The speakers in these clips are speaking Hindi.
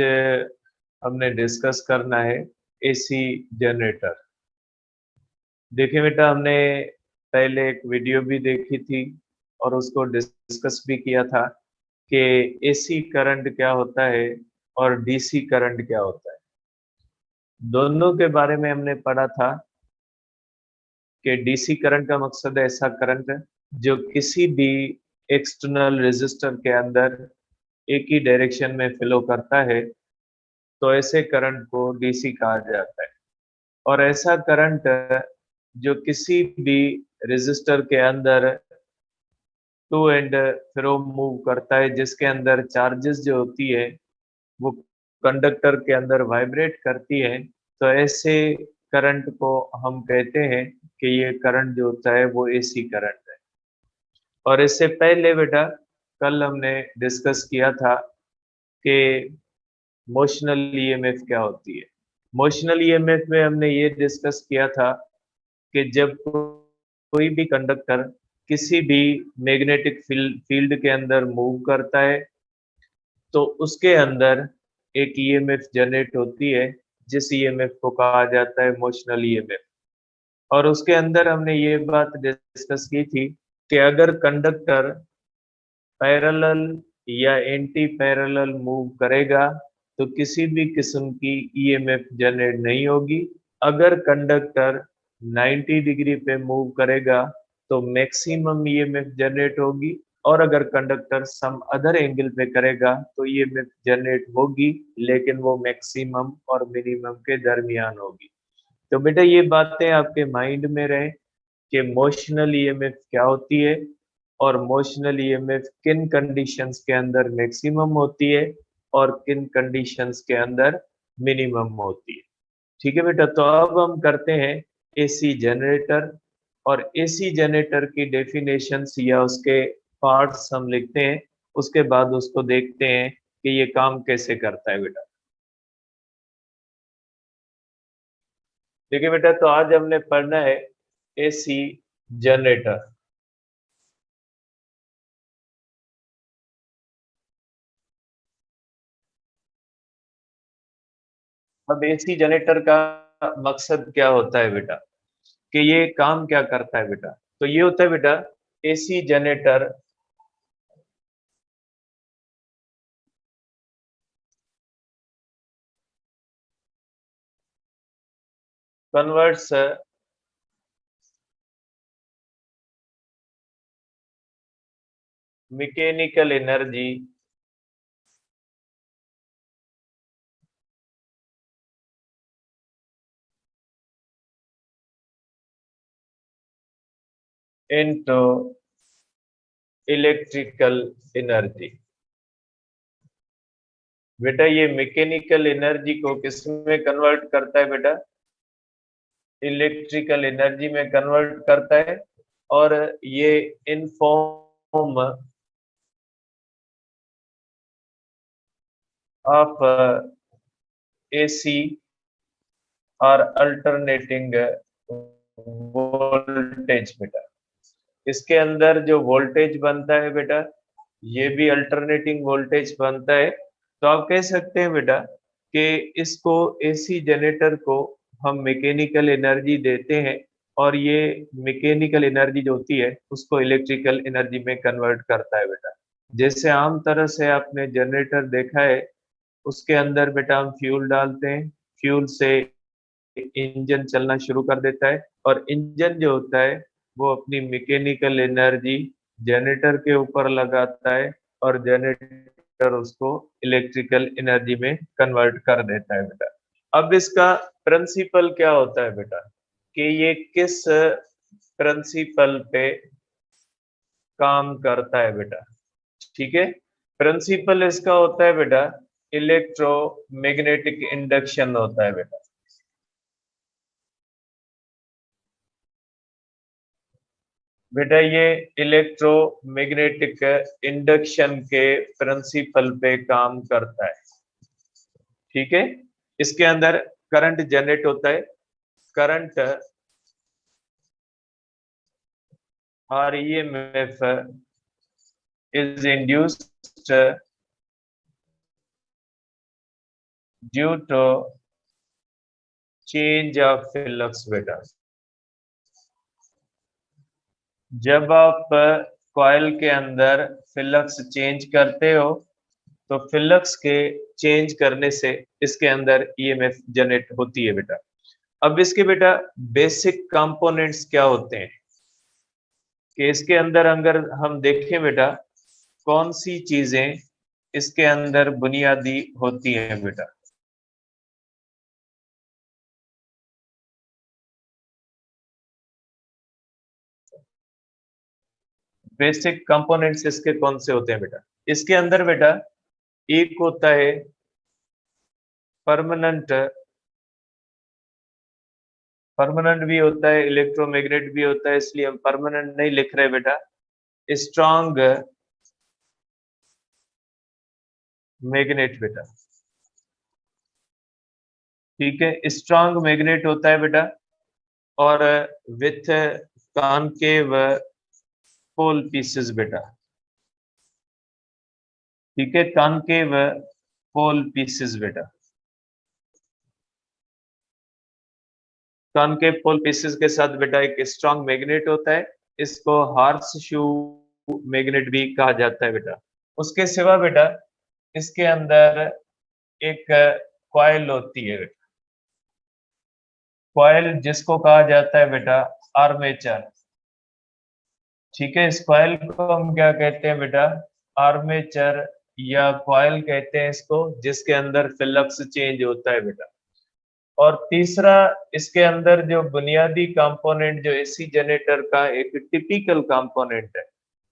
हमने डिस्कस करना है एसी जनरेटर। देखिए बेटा, हमने पहले एक वीडियो भी देखी थी और उसको डिस्कस भी किया था कि एसी करंट क्या होता है और डीसी करंट क्या होता है। दोनों के बारे में हमने पढ़ा था कि डीसी करंट का मकसद है ऐसा करंट जो किसी भी एक्सटर्नल रेजिस्टर के अंदर एक ही डायरेक्शन में फ्लो करता है, तो ऐसे करंट को डीसी कहा जाता है। और ऐसा करंट जो किसी भी रेजिस्टर के अंदर टू एंड फ्रो मूव करता है, जिसके अंदर चार्जेस जो होती है वो कंडक्टर के अंदर वाइब्रेट करती है, तो ऐसे करंट को हम कहते हैं कि ये करंट जो होता है वो एसी करंट है। और इससे पहले बेटा, कल हमने डिस्कस किया था कि मोशनल ईएमएफ क्या होती है। मोशनल ईएमएफ में हमने ये डिस्कस किया था कि जब कोई भी कंडक्टर किसी भी मैग्नेटिक फील्ड के अंदर मूव करता है, तो उसके अंदर एक ईएमएफ जनरेट होती है, जिस ईएमएफ को कहा जाता है मोशनल ईएमएफ। और उसके अंदर हमने ये बात डिस्कस की थी कि अगर कंडक्टर पैरेलल या एंटी पैरेलल मूव करेगा तो किसी भी किस्म की ईएमएफ जनरेट नहीं होगी। अगर कंडक्टर 90 डिग्री पे मूव करेगा तो मैक्सिमम ईएमएफ जनरेट होगी, और अगर कंडक्टर सम अदर एंगल पे करेगा तो ईएमएफ जनरेट होगी, लेकिन वो मैक्सिमम और मिनिमम के दरमियान होगी। तो बेटा, ये बातें आपके माइंड में रहे कि मोशनल ईएमएफ क्या होती है और मोशनल ईएमएफ किन कंडीशंस के अंदर मैक्सिमम होती है और किन कंडीशंस के अंदर मिनिमम होती है। ठीक है बेटा, तो अब हम करते हैं एसी जनरेटर। और एसी जनरेटर की डेफिनेशंस या उसके पार्ट्स हम लिखते हैं, उसके बाद उसको देखते हैं कि ये काम कैसे करता है बेटा। देखिए बेटा, तो आज हमने पढ़ना है एसी जनरेटर। अब एसी जनरेटर का मकसद क्या होता है बेटा, कि ये काम क्या करता है बेटा। तो ये होता है बेटा, AC generator converts mechanical energy into electrical energy. बेटा, ये मैकेनिकल एनर्जी को किस में कन्वर्ट करता है बेटा, इलेक्ट्रिकल एनर्जी में कन्वर्ट करता है। और ये इन फॉर्म ऑफ एसी और अल्टरनेटिंग वोल्टेज बेटा। इसके अंदर जो वोल्टेज बनता है बेटा, ये भी अल्टरनेटिंग वोल्टेज बनता है। तो आप कह सकते हैं बेटा कि इसको एसी जनरेटर को हम मैकेनिकल एनर्जी देते हैं, और ये मैकेनिकल एनर्जी जो होती है उसको इलेक्ट्रिकल एनर्जी में कन्वर्ट करता है बेटा। जैसे आम तरह से आपने जनरेटर देखा है, उसके अंदर बेटा हम फ्यूल डालते हैं, फ्यूल से इंजन चलना शुरू कर देता है, और इंजन जो होता है वो अपनी मैकेनिकल एनर्जी जनरेटर के ऊपर लगाता है, और जनरेटर उसको इलेक्ट्रिकल एनर्जी में कन्वर्ट कर देता है बेटा। अब इसका प्रिंसिपल क्या होता है बेटा, कि ये किस प्रिंसिपल पे काम करता है बेटा। ठीक है, प्रिंसिपल इसका होता है बेटा, इलेक्ट्रोमैग्नेटिक इंडक्शन होता है बेटा। बेटा, ये इलेक्ट्रोमैग्नेटिक इंडक्शन के प्रिंसिपल पे काम करता है। ठीक है, इसके अंदर करंट जनरेट होता है। करंट और EMF is induced due to change of flux बेटा। जब आप कॉइल के अंदर फ्लक्स चेंज करते हो तो फ्लक्स के चेंज करने से इसके अंदर ईएमएफ जनरेट होती है बेटा। अब इसके बेटा बेसिक कंपोनेंट्स क्या होते हैं कि इसके अंदर अगर हम देखें बेटा कौन सी चीजें इसके अंदर बुनियादी होती हैं बेटा। बेसिक कंपोनेंट्स इसके कौन से होते हैं बेटा। इसके अंदर बेटा एक होता है परमानेंट, परमानेंट भी होता है, इलेक्ट्रोमैग्नेट भी होता है, इसलिए हम परमानेंट नहीं लिख रहे बेटा। स्ट्रॉन्ग मैग्नेट बेटा, ठीक है, स्ट्रॉन्ग मैग्नेट होता है बेटा और विथ कॉनकेव पोल पीसेस बेटा, ठीक है, कॉनकेव पोल पीसेस बेटा। कॉनकेव पोल पीसेस के साथ बेटा एक स्ट्रॉन्ग मैग्नेट होता है, इसको हॉर्स शू मैग्नेट भी कहा जाता है बेटा। उसके सिवा बेटा इसके अंदर एक कॉइल होती है बेटा, कॉइल जिसको कहा जाता है बेटा आर्मेचर, ठीक है। इस कॉइल को हम क्या कहते हैं बेटा, आर्मेचर या कॉइल कहते हैं इसको, जिसके अंदर फ्लक्स चेंज होता है बेटा। और तीसरा इसके अंदर जो बुनियादी कंपोनेंट जो एसी जनरेटर का एक टिपिकल कंपोनेंट है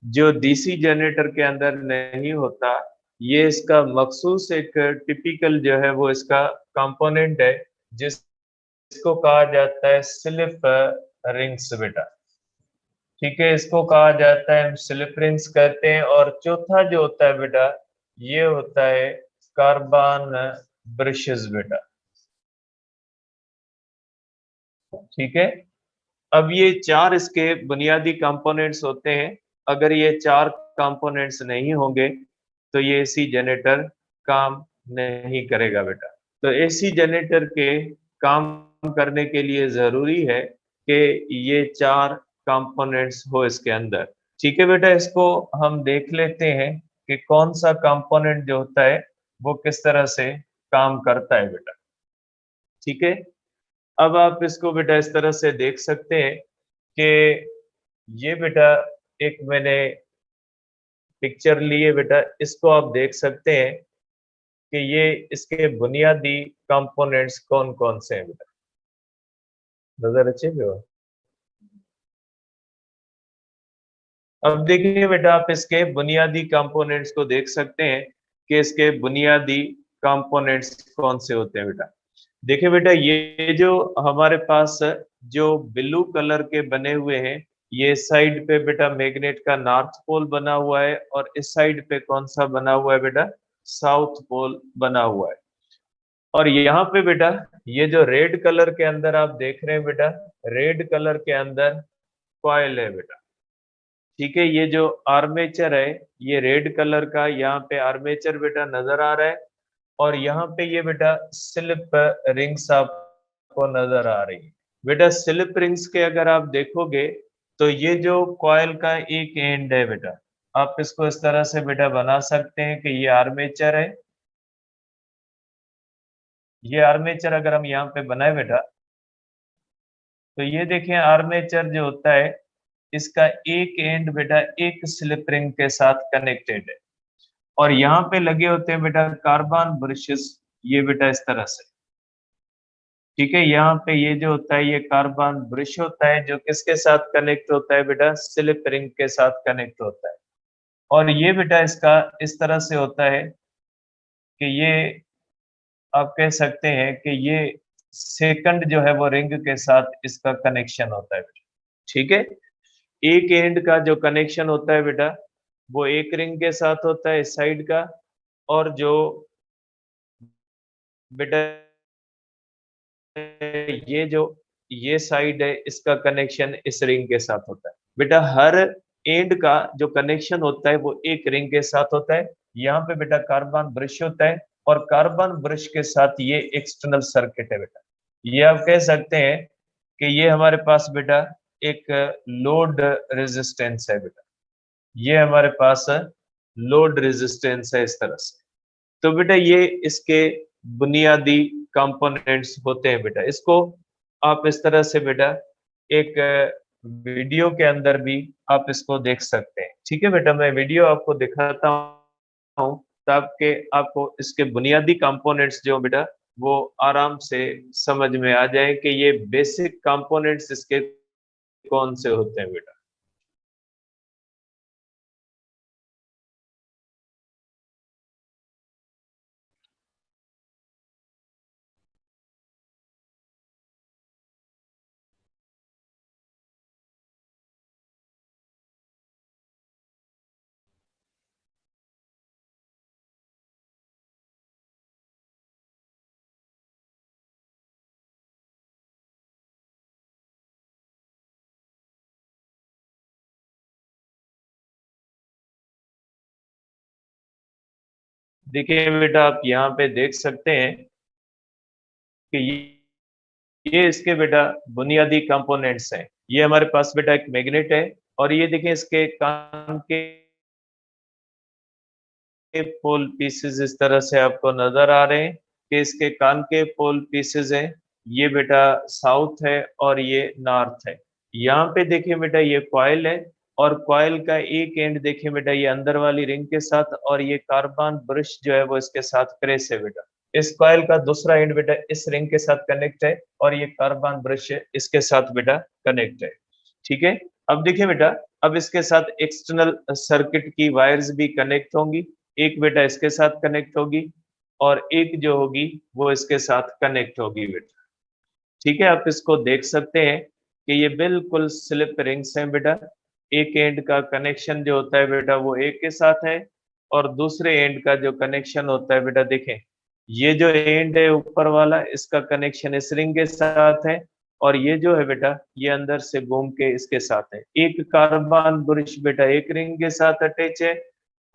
जो डीसी जनरेटर के अंदर नहीं होता, ये इसका मखसूस एक टिपिकल जो है वो इसका कंपोनेंट है जिसको कहा जाता है स्लिप रिंग्स बेटा, ठीक है, इसको कहा जाता है हम स्लिप रिंग्स कहते हैं। और चौथा जो होता है बेटा ये होता है कार्बन ब्रशेस बेटा, ठीक है। अब ये चार इसके बुनियादी कंपोनेंट्स होते हैं, अगर ये चार कंपोनेंट्स नहीं होंगे तो ये एसी जनरेटर काम नहीं करेगा बेटा। तो एसी जनरेटर के काम करने के लिए जरूरी है कि ये चार कंपोनेंट्स हो इसके अंदर, ठीक है बेटा। इसको हम देख लेते हैं कि कौन सा कंपोनेंट जो होता है वो किस तरह से काम करता है बेटा, ठीक है। अब आप इसको बेटा इस तरह से देख सकते हैं कि ये बेटा एक मैंने पिक्चर ली है बेटा, इसको आप देख सकते हैं कि ये इसके बुनियादी कंपोनेंट्स कौन कौन से हैं बेटा, नजर अच्छे पे हो। अब देखिए बेटा आप इसके बुनियादी कंपोनेंट्स को देख सकते हैं कि इसके बुनियादी कंपोनेंट्स कौन से होते हैं बेटा। देखिए बेटा ये जो हमारे पास जो ब्लू कलर के बने हुए हैं, ये साइड पे बेटा मैग्नेट का नॉर्थ पोल बना हुआ है और इस साइड पे कौन सा बना हुआ है बेटा, साउथ पोल बना हुआ है। और यहाँ पे बेटा ये जो रेड कलर के अंदर आप देख रहे हैं बेटा, रेड कलर के अंदर कॉइल है बेटा, ठीक है। ये जो आर्मेचर है ये रेड कलर का यहाँ पे आर्मेचर बेटा नजर आ रहा है और यहाँ पे ये बेटा स्लिप रिंग्स आपको नजर आ रही है बेटा। स्लिप रिंग्स के अगर आप देखोगे तो ये जो कॉइल का एक एंड है बेटा, आप इसको इस तरह से बेटा बना सकते हैं कि ये आर्मेचर है, ये आर्मेचर अगर हम यहाँ पे बनाए बेटा तो ये देखें आर्मेचर जो होता है इसका एक एंड बेटा एक स्लिप रिंग के साथ कनेक्टेड है और यहाँ पे लगे होते हैं बेटा कार्बन ब्रशेस, ये बेटा इस तरह से, ठीक है। यहाँ पे ये जो होता है ये कार्बन ब्रश होता है जो किसके साथ कनेक्ट होता है बेटा, स्लिप रिंग के साथ कनेक्ट होता है। और ये बेटा इसका इस तरह से होता है कि ये आप कह सकते हैं कि ये सेकंड जो है वो रिंग के साथ इसका कनेक्शन होता है बेटा, ठीक है। एक एंड का जो कनेक्शन होता है बेटा वो एक रिंग के साथ होता है इस साइड का, और जो बेटा ये जो ये साइड है इसका कनेक्शन इस रिंग के साथ होता है बेटा। हर एंड का जो कनेक्शन होता है वो एक रिंग के साथ होता है। यहाँ पे बेटा कार्बन ब्रश होता है और कार्बन ब्रश के साथ ये एक्सटर्नल सर्किट है बेटा। ये आप कह सकते हैं कि ये हमारे पास बेटा एक लोड रेजिस्टेंस है बेटा, ये हमारे पास लोड रेजिस्टेंस है इस तरह से। तो बेटा ये इसके बुनियादी कंपोनेंट्स होते हैं बेटा। इसको आप इस तरह से बेटा एक वीडियो के अंदर भी आप इसको देख सकते हैं। ठीक है बेटा, मैं वीडियो आपको दिखाता हूँ ताकि आपको इसके बुनियादी कंपोनेंट्स जो बेटा वो आराम से समझ में आ जाए कि ये बेसिक कंपोनेंट्स इसके कौन से होते हैं बेटा। देखिए बेटा, आप यहाँ पे देख सकते हैं कि ये इसके बेटा बुनियादी कंपोनेंट्स हैं। ये हमारे पास बेटा एक मैग्नेट है, और ये देखिए इसके कान के पोल पीसेस इस तरह से आपको नजर आ रहे हैं कि इसके कान के पोल पीसेस हैं। ये बेटा साउथ है और ये नॉर्थ है। यहाँ पे देखिए बेटा ये कॉइल है, और कॉइल का एक एंड देखिए बेटा ये अंदर वाली रिंग के साथ, और ये कार्बन ब्रश जो है वो इसके साथ क्रेस है बेटा। इस कॉइल का दूसरा एंड बेटा इस रिंग के साथ कनेक्ट है, और ये कार्बन ब्रश इसके साथ बेटा कनेक्ट है। ठीक है, अब देखिए बेटा, अब इसके साथ एक्सटर्नल सर्किट की वायर्स भी कनेक्ट होंगी। एक बेटा इसके साथ कनेक्ट होगी, और एक जो होगी वो इसके साथ कनेक्ट होगी बेटा। ठीक है, आप इसको देख सकते हैं कि ये बिल्कुल स्लिप रिंग्स हैं बेटा। एक एंड का कनेक्शन जो होता है बेटा वो एक के साथ है, और दूसरे एंड का जो कनेक्शन होता है बेटा, देखें ये जो एंड है ऊपर वाला, इसका कनेक्शन इस रिंग के साथ है, और ये जो है बेटा ये अंदर से घूम के इसके साथ है। एक कार्बन ब्रश बेटा एक रिंग के साथ अटैच है,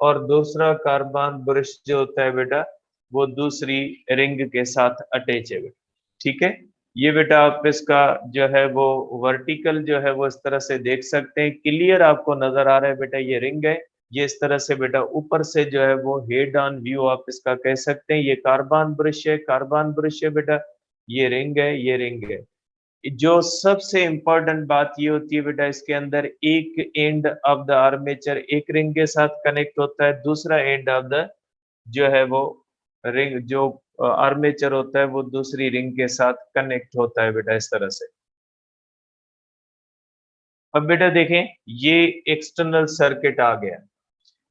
और दूसरा कार्बन ब्रश जो होता है बेटा वो दूसरी रिंग के साथ अटैच है बेटा। ठीक है, ये बेटा आप इसका जो है वो वर्टिकल जो है वो इस तरह से देख सकते हैं। क्लियर आपको नजर आ रहा है बेटा, ये रिंग है। ये इस तरह से बेटा ऊपर से जो है वो हेड ऑन व्यू आप इसका कह सकते हैं। ये कार्बन ब्रश है, कार्बन ब्रश है बेटा, ये रिंग है, ये रिंग है। जो सबसे इंपॉर्टेंट बात ये होती है बेटा, इसके अंदर एक एंड ऑफ द आर्मेचर एक रिंग के साथ कनेक्ट होता है, दूसरा एंड ऑफ द जो है वो रिंग जो आर्मेचर होता है वो दूसरी रिंग के साथ कनेक्ट होता है बेटा, इस तरह से। अब बेटा देखें, ये एक्सटर्नल सर्किट आ गया।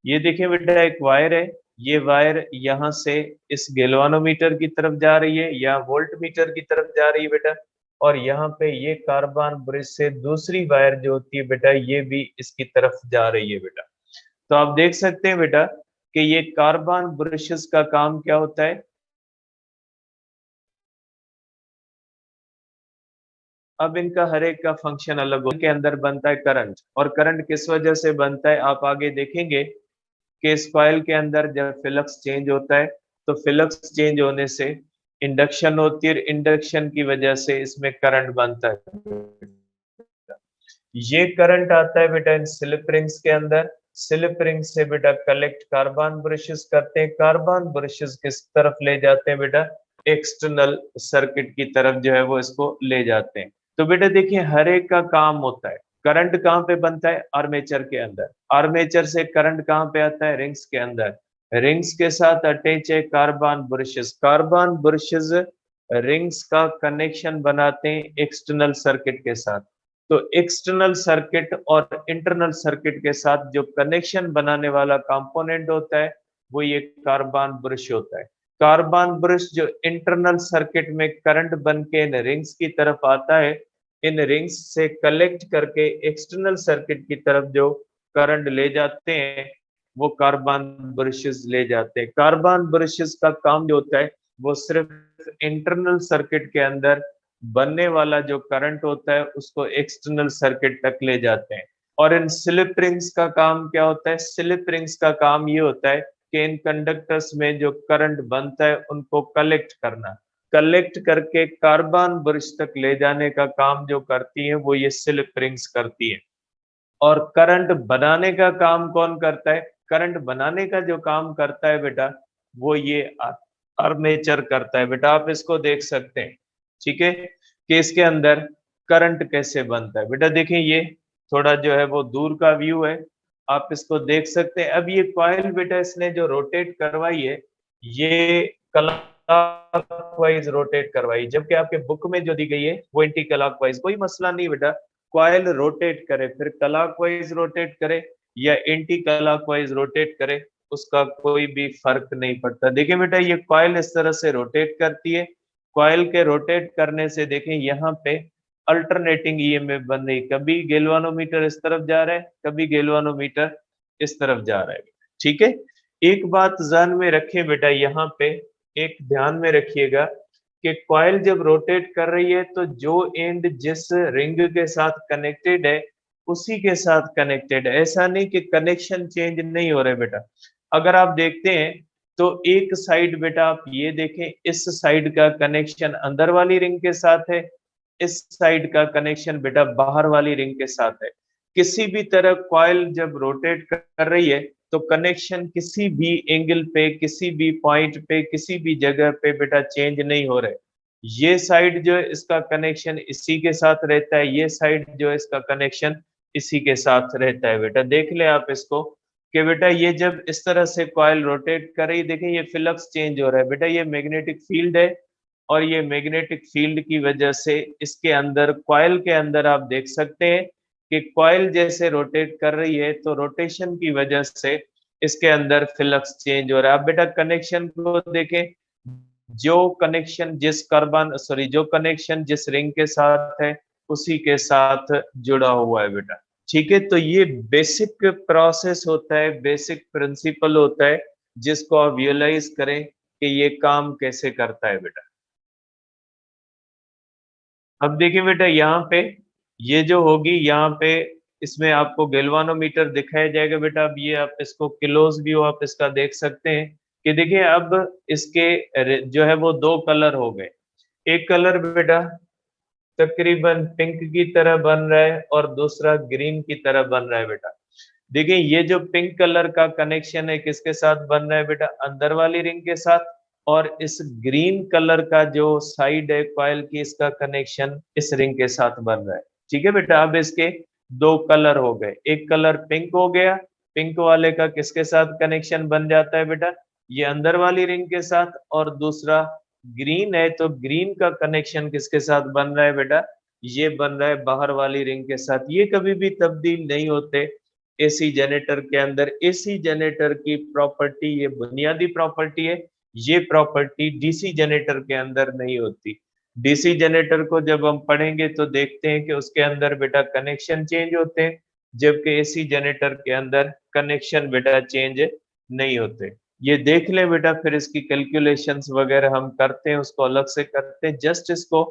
ये देखिए बेटा एक वायर है, ये वायर यहाँ से इस गैल्वानोमीटर की तरफ जा रही है या वोल्ट मीटर की तरफ जा रही है बेटा, और यहाँ पे ये कार्बन ब्रिज से दूसरी वायर जो होती है बेटा ये भी इसकी तरफ जा रही है बेटा। तो आप देख सकते हैं बेटा कि ये कार्बन ब्रशेस का काम क्या होता है। अब इनका हर एक का फंक्शन अलग होता है। के अंदर बनता है करंट, और करंट किस वजह से बनता है आप आगे देखेंगे कि इस कॉइल के अंदर जब फ्लक्स चेंज होता है तो फ्लक्स चेंज होने से इंडक्शन होती है, इंडक्शन की वजह से इसमें करंट बनता है। ये करंट आता है बेटा इन स्लिप रिंग्स के अंदर। स्लिप रिंग से बेटा कलेक्ट कार्बन ब्रशेस करते हैं, कार्बन ब्रशेस किस तरफ ले जाते हैं बेटा, एक्सटर्नल सर्किट की तरफ जो है वो इसको ले जाते हैं। तो बेटा देखिए हर एक का काम होता है। करंट कहाँ पे बनता है, आर्मेचर के अंदर। आर्मेचर से करंट कहाँ पे आता है, रिंग्स के अंदर। रिंग्स के साथ अटैच है carbon brushes. Carbon brushes rings का कनेक्शन बनाते हैं एक्सटर्नल सर्किट के साथ। तो एक्सटर्नल सर्किट और इंटरनल सर्किट के साथ जो कनेक्शन बनाने वाला कंपोनेंट होता है वो ये कार्बन ब्रश होता है। कार्बन ब्रश जो इंटरनल सर्किट में करंट बन के इन रिंग्स की तरफ आता है, इन रिंग्स से कलेक्ट करके एक्सटर्नल सर्किट की तरफ जो करंट ले जाते हैं वो कार्बन ब्रशेस ले जाते हैं। कार्बन ब्रशेस का काम जो होता है वो सिर्फ इंटरनल सर्किट के अंदर बनने वाला जो करंट होता है उसको एक्सटर्नल सर्किट तक ले जाते हैं। और इन स्लिप रिंग्स का काम क्या होता है, स्लिप रिंग्स का काम ये होता है कि इन कंडक्टर्स में जो करंट बनता है उनको कलेक्ट करना, कलेक्ट करके कार्बन ब्रिज तक ले जाने का काम जो करती है वो ये सिल्क रिंग्स करती है। और करंट बनाने का काम कौन करता है? करंट बनाने का जो काम करता है बेटा वो ये आर्मेचर करता है। बेटा आप इसको देख सकते हैं, ठीक है, कि इसके अंदर करंट कैसे बनता है। बेटा देखिए ये थोड़ा जो है वो दूर का व्यू है, आप इसको देख सकते हैं। अब ये कॉइल बेटा इसने जो रोटेट करवाई है ये क्लॉकवाइज रोटेट करवाई, जबकि आपके बुक में जो दी गई है वो एंटी क्लॉकवाइज। कोई मसला नहीं बेटा, कॉइल रोटेट करे फिर क्लॉकवाइज रोटेट करे या एंटी क्लॉकवाइज रोटेट करे उसका कोई भी फर्क नहीं पड़ता। देखिए बेटा ये कॉइल इस तरह से रोटेट करती है, कॉइल के रोटेट करने से देखें यहाँ पे अल्टरनेटिंग ईएमएफ बन रही, कभी गैल्वानोमीटर इस तरफ जा रहा है, कभी गैल्वानोमीटर इस तरफ जा रहा है। ठीक है, एक बात ध्यान में रखें बेटा, यहाँ पे एक ध्यान में रखिएगा कि कॉइल जब रोटेट कर रही है तो जो एंड जिस रिंग के साथ कनेक्टेड है उसी के साथ कनेक्टेड है, ऐसा नहीं कि कनेक्शन चेंज नहीं हो रहे बेटा। अगर आप देखते हैं तो एक साइड बेटा आप ये देखें, इस साइड का कनेक्शन अंदर वाली रिंग के साथ है, इस साइड का कनेक्शन बेटा बाहर वाली रिंग के साथ है। किसी भी तरह कॉइल जब रोटेट कर रही है तो कनेक्शन किसी भी एंगल पे, किसी भी पॉइंट पे, किसी भी जगह पे बेटा चेंज नहीं हो रहे। ये साइड जो है इसका कनेक्शन इसी के साथ रहता है, ये साइड जो है इसका कनेक्शन इसी के साथ रहता है। बेटा देख ले आप इसको कि बेटा ये जब इस तरह से कॉइल रोटेट कर रही, देखें ये फ्लक्स चेंज हो रहा है बेटा, ये मैग्नेटिक फील्ड है और ये मैग्नेटिक फील्ड की वजह से इसके अंदर कॉइल के अंदर आप देख सकते हैं कि कॉइल जैसे रोटेट कर रही है तो रोटेशन की वजह से इसके अंदर फ्लक्स चेंज हो रहा है। अब बेटा कनेक्शन को देखें, जो कनेक्शन जिस रिंग के साथ है उसी के साथ जुड़ा हुआ है बेटा। ठीक है, तो ये बेसिक प्रोसेस होता है, बेसिक प्रिंसिपल होता है जिसको आप रियलाइज करें कि ये काम कैसे करता है बेटा। अब देखिए बेटा यहाँ पे ये जो होगी यहाँ पे इसमें आपको गैल्वानोमीटर दिखाया जाएगा बेटा। अब ये आप इसको क्लोज व्यू आप इसका देख सकते हैं कि देखिए अब इसके जो है वो दो कलर हो गए। एक कलर बेटा तकरीबन पिंक की तरह बन रहा है और दूसरा ग्रीन की तरह बन रहा है बेटा। देखिए ये जो पिंक कलर का कनेक्शन है किसके साथ बन रहा है बेटा? अंदर वाली रिंग के साथ। और इस ग्रीन कलर का जो साइड है कॉइल की इसका कनेक्शन इस रिंग के साथ बन रहा है। ठीक है बेटा, अब इसके दो कलर हो गए, एक कलर पिंक हो गया, पिंक वाले का किसके साथ कनेक्शन बन जाता है बेटा? ये अंदर वाली रिंग के साथ। और दूसरा ग्रीन है तो ग्रीन का कनेक्शन किसके साथ बन रहा है बेटा? ये बन रहा है बाहर वाली रिंग के साथ। ये कभी भी तब्दील नहीं होते एसी जनरेटर के अंदर। एसी जनरेटर की प्रॉपर्टी ये बुनियादी प्रॉपर्टी है, ये प्रॉपर्टी डीसी जनरेटर के अंदर नहीं होती। डीसी जनरेटर को जब हम पढ़ेंगे तो देखते हैं कि उसके अंदर बेटा कनेक्शन चेंज होते हैं, जबकि एसी जनरेटर के अंदर कनेक्शन बेटा चेंज नहीं होते। ये देख लें बेटा, फिर इसकी कैलकुलेशंस वगैरह हम करते हैं उसको अलग से करते हैं। जस्ट इसको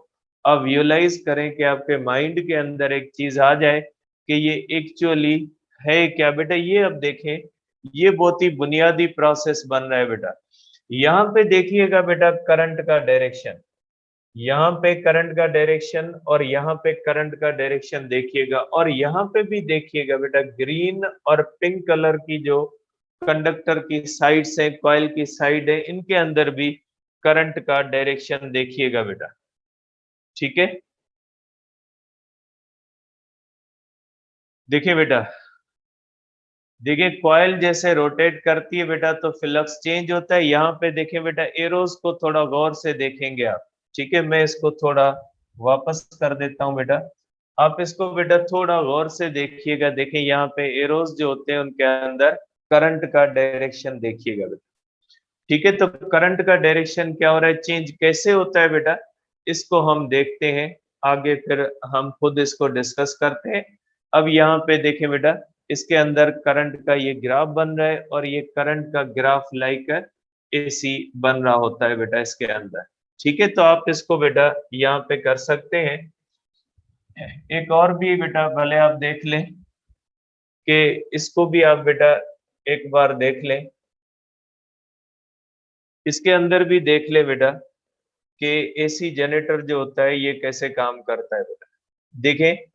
अब विजुअलाइज करें कि आपके माइंड के अंदर एक चीज आ जाए कि ये एक्चुअली है क्या बेटा। ये अब देखें, ये बहुत ही बुनियादी प्रोसेस बन रहा है बेटा। यहाँ पे देखिएगा बेटा करंट का डायरेक्शन, यहाँ पे करंट का डायरेक्शन और यहाँ पे करंट का डायरेक्शन देखिएगा। और यहाँ पे भी देखिएगा बेटा ग्रीन और पिंक कलर की जो कंडक्टर की साइड से कॉइल की साइड है इनके अंदर भी करंट का डायरेक्शन देखिएगा बेटा। ठीक है, देखिए बेटा, देखिए कॉइल जैसे रोटेट करती है बेटा तो फ्लक्स चेंज होता है। यहाँ पे देखिए बेटा एरोस को थोड़ा गौर से देखेंगे आप। ठीक है, मैं इसको थोड़ा वापस कर देता हूँ बेटा, आप इसको बेटा थोड़ा गौर से देखिएगा। देखिए यहाँ पे एरोस जो होते हैं उनके अंदर करंट का डायरेक्शन देखिएगा बेटा। ठीक है, तो करंट का डायरेक्शन क्या हो रहा है, चेंज कैसे होता है बेटा, इसको हम देखते हैं आगे, फिर हम खुद इसको डिस्कस करते हैं। अब यहाँ पे देखें बेटा, इसके अंदर करंट का ये ग्राफ बन रहा है और ये करंट का ग्राफ लाइक एसी बन रहा होता है बेटा इसके अंदर। ठीक है, तो आप इसको बेटा यहाँ पे कर सकते हैं। एक और भी बेटा भले आप देख लें कि इसको भी आप बेटा एक बार देख लें इसके अंदर भी देख ले बेटा कि एसी जनरेटर जो होता है ये कैसे काम करता है बेटा। देखें,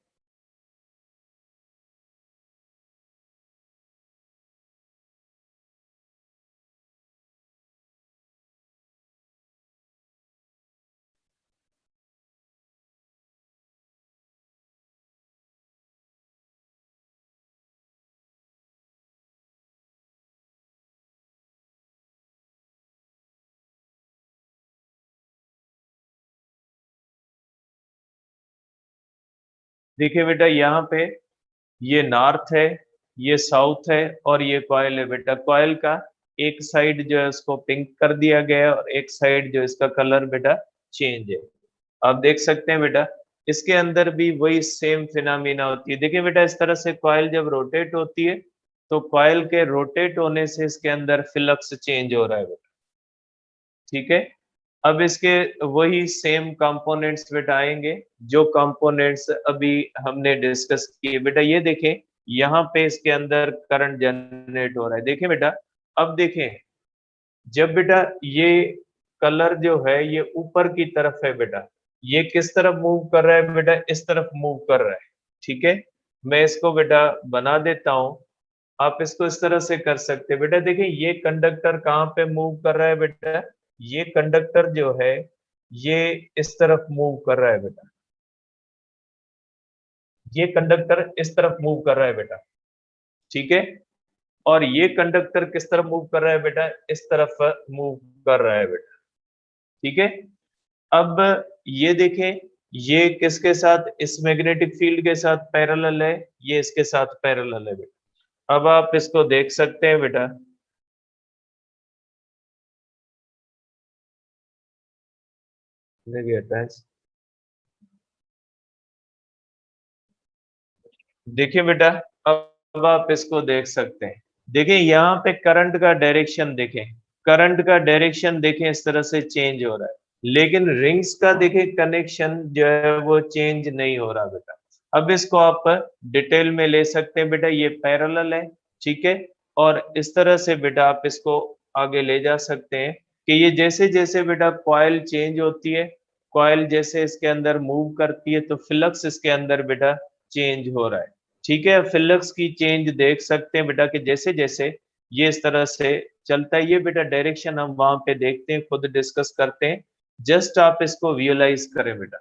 देखिए बेटा यहाँ पे ये नॉर्थ है, ये साउथ है और ये कॉइल है बेटा। कॉइल का एक साइड जो है उसको पिंक कर दिया गया है और एक साइड जो इसका कलर बेटा चेंज है। आप देख सकते हैं बेटा इसके अंदर भी वही सेम फिनोमिना होती है। देखिए बेटा इस तरह से कॉइल जब रोटेट होती है तो कॉइल के रोटेट होने से इसके अंदर फ्लक्स चेंज हो रहा है बेटा। ठीक है, अब इसके वही सेम कंपोनेंट्स बेटा आएंगे जो कंपोनेंट्स अभी हमने डिस्कस किए। बेटा ये देखें यहाँ पे इसके अंदर करंट जनरेट हो रहा है। देखें बेटा, अब देखें जब बेटा ये कलर जो है ये ऊपर की तरफ है बेटा, ये किस तरफ मूव कर रहा है बेटा, इस तरफ मूव कर रहा है। ठीक है, मैं इसको बेटा बना देता हूं, आप इसको इस तरह से कर सकते हैं। बेटा देखिए ये कंडक्टर कहाँ पे मूव कर रहा है बेटा, ये कंडक्टर जो है ये इस तरफ मूव कर रहा है बेटा, ये कंडक्टर इस तरफ मूव कर रहा है बेटा। ठीक है, और ये कंडक्टर किस तरफ मूव कर रहा है बेटा, इस तरफ मूव कर रहा है बेटा। ठीक है, अब ये देखें ये किसके साथ, इस मैग्नेटिक फील्ड के साथ पैरेलल है, ये इसके साथ पैरेलल है बेटा। अब आप इसको देख सकते हैं बेटा, अटैच। देखिए बेटा, अब आप इसको देख सकते हैं। देखिए यहाँ पे करंट का डायरेक्शन देखें, करंट का डायरेक्शन देखें इस तरह से चेंज हो रहा है, लेकिन रिंग्स का देखें कनेक्शन जो है वो चेंज नहीं हो रहा बेटा। अब इसको आप डिटेल में ले सकते हैं बेटा, ये पैरेलल है। ठीक है, और इस तरह से बेटा आप इसको आगे ले जा सकते हैं कि ये जैसे जैसे बेटा कॉइल चेंज होती है, कॉइल जैसे इसके अंदर मूव करती है तो फ्लक्स इसके अंदर बेटा चेंज हो रहा है। ठीक है, फ्लक्स की चेंज देख सकते हैं बेटा कि जैसे जैसे ये इस तरह से चलता है, ये बेटा डायरेक्शन हम वहां पे देखते हैं, खुद डिस्कस करते हैं। जस्ट आप इसको विजुअलाइज करें बेटा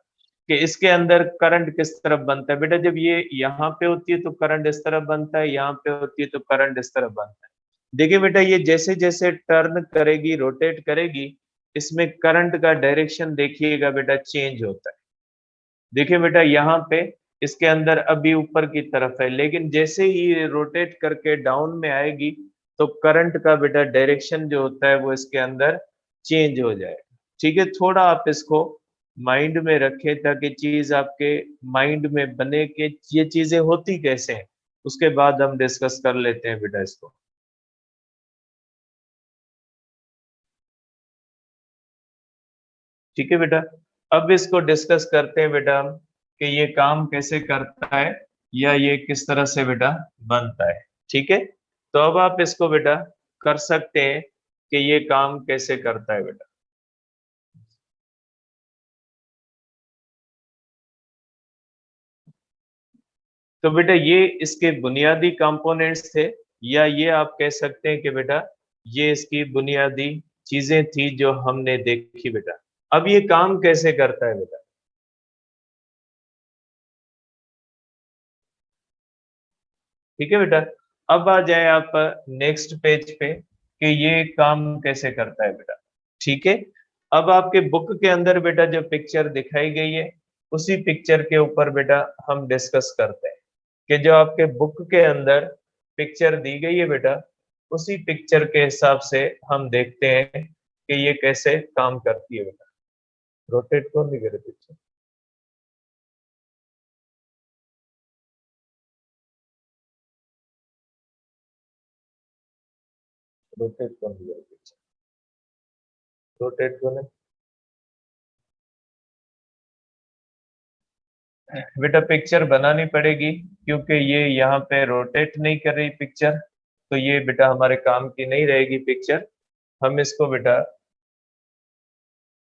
कि इसके अंदर करंट किस तरफ बनता है। बेटा जब ये यहाँ पे होती है तो करंट इस तरफ बनता है, यहाँ पे होती है तो करंट इस तरफ बनता है। देखिए बेटा ये जैसे जैसे टर्न करेगी, रोटेट करेगी, इसमें करंट का डायरेक्शन देखिएगा बेटा चेंज होता है। देखिए बेटा यहाँ पे इसके अंदर अभी ऊपर की तरफ है, लेकिन जैसे ही ये रोटेट करके डाउन में आएगी तो करंट का बेटा डायरेक्शन जो होता है वो इसके अंदर चेंज हो जाए। ठीक है, थोड़ा आप इसको माइंड में रखें ताकि चीज आपके माइंड में बने कि ये चीजें होती कैसे हैं, उसके बाद हम डिस्कस कर लेते हैं बेटा इसको। ठीक है बेटा, अब इसको डिस्कस करते हैं बेटा हम कि ये काम कैसे करता है या ये किस तरह से बेटा बनता है। ठीक है, तो अब आप इसको बेटा कर सकते हैं कि ये काम कैसे करता है बेटा। तो बेटा ये इसके बुनियादी कंपोनेंट्स थे, या ये आप कह सकते हैं कि बेटा ये इसकी बुनियादी चीजें थी जो हमने देखी बेटा। अब ये काम कैसे करता है बेटा। ठीक है बेटा, अब आ जाए आप नेक्स्ट पेज पे कि ये काम कैसे करता है बेटा। ठीक है, अब आपके बुक के अंदर बेटा जो पिक्चर दिखाई गई है उसी पिक्चर के ऊपर बेटा हम डिस्कस करते हैं कि जो आपके बुक के अंदर पिक्चर दी गई है बेटा उसी पिक्चर के हिसाब से हम देखते हैं कि ये कैसे काम करती है बेटा। रोटेट कौन नहीं करे पिक्चर, रोटेट कौन नहीं करे पिक्चर, रोटेट कौन है बेटा। पिक्चर बनानी पड़ेगी क्योंकि ये यहाँ पे रोटेट नहीं कर रही पिक्चर, तो ये बेटा हमारे काम की नहीं रहेगी पिक्चर। हम इसको बेटा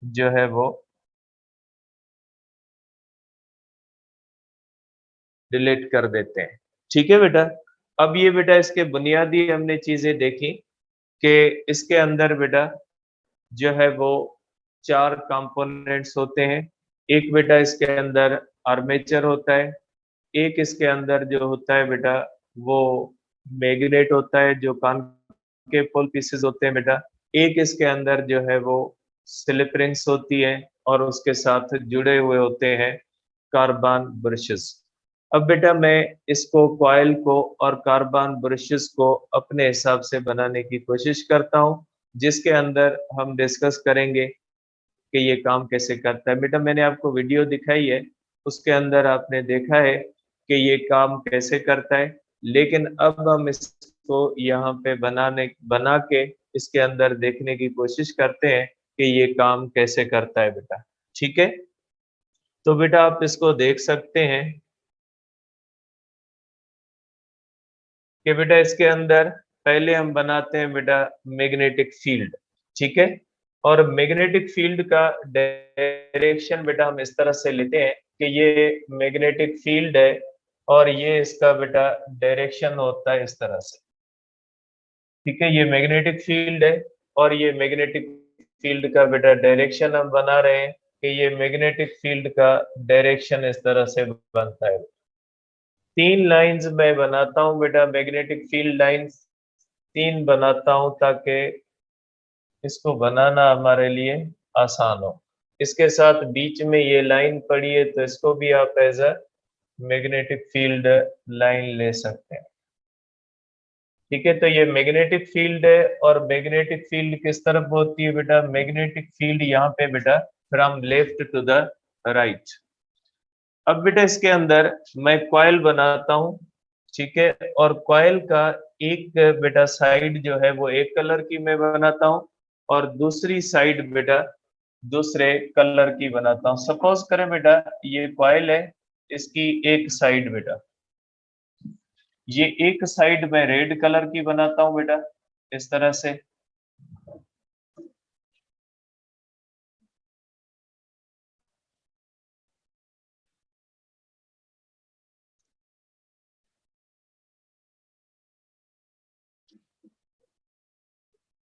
जो है वो डिलीट कर देते हैं। ठीक है बेटा। अब ये बेटा इसके बुनियादी हमने चीजें देखी कि इसके अंदर बेटा जो है वो 4 कंपोनेंट्स होते हैं। एक बेटा इसके अंदर आर्मेचर होता है, एक इसके अंदर जो होता है बेटा वो मैग्नेट होता है जो कॉनकेव पीसेस होते हैं बेटा। एक इसके अंदर जो है वो स्लिप रिंग्स होती है और उसके साथ जुड़े हुए होते हैं कार्बन ब्रशेस। अब बेटा मैं इसको कॉइल को और कार्बन ब्रशेस को अपने हिसाब से बनाने की कोशिश करता हूँ, जिसके अंदर हम डिस्कस करेंगे कि ये काम कैसे करता है। बेटा मैंने आपको वीडियो दिखाई है, उसके अंदर आपने देखा है कि ये काम कैसे करता है, लेकिन अब हम इसको यहाँ पे बना के इसके अंदर देखने की कोशिश करते हैं कि ये काम कैसे करता है बेटा। ठीक है, तो बेटा आप इसको देख सकते हैं कि बेटा इसके अंदर पहले हम बनाते हैं बेटा मैग्नेटिक फील्ड। ठीक है, और मैग्नेटिक फील्ड का डायरेक्शन बेटा हम इस तरह से लेते हैं कि ये मैग्नेटिक फील्ड है और ये इसका बेटा डायरेक्शन होता है इस तरह से। ठीक है, ये मैग्नेटिक फील्ड है और ये मैग्नेटिक फील्ड का बेटा डायरेक्शन हम बना रहे हैं कि ये मैग्नेटिक फील्ड का डायरेक्शन इस तरह से बनता है। 3 लाइंस मैं बनाता हूँ बेटा, मैग्नेटिक फील्ड लाइंस 3 बनाता हूँ ताकि इसको बनाना हमारे लिए आसान हो। इसके साथ बीच में ये लाइन पड़ी है तो इसको भी आप as a magnetic field line ले सकते हैं। ठीक है, तो ये मैग्नेटिक फील्ड है और मैग्नेटिक फील्ड किस तरफ होती है बेटा, मैग्नेटिक फील्ड यहाँ पे बेटा from left to the right. अब बेटा इसके अंदर मैं कॉइल बनाता हूँ। ठीक है, और कॉइल का एक बेटा साइड जो है वो एक कलर की मैं बनाता हूँ और दूसरी साइड बेटा दूसरे कलर की बनाता हूँ। सपोज करें बेटा ये कॉइल है, इसकी एक साइड बेटा, ये एक साइड मैं रेड कलर की बनाता हूँ बेटा इस तरह से।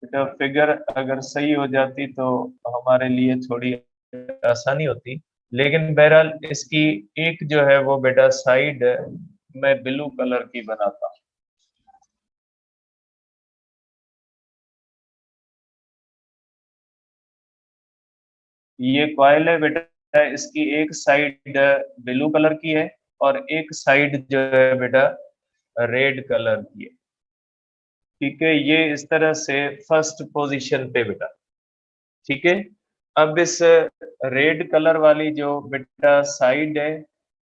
बेटा फिगर अगर सही हो जाती तो हमारे लिए थोड़ी आसानी होती, लेकिन बहरहाल इसकी एक जो है वो बेटा साइड मैं ब्लू कलर की बनाता हूँ। ये कॉइल है बेटा, इसकी एक साइड ब्लू कलर की है और एक साइड जो है बेटा रेड कलर की है। ठीक है, ये इस तरह से फर्स्ट पोजीशन पे बेटा। ठीक है, अब इस रेड कलर वाली जो बेटा साइड है,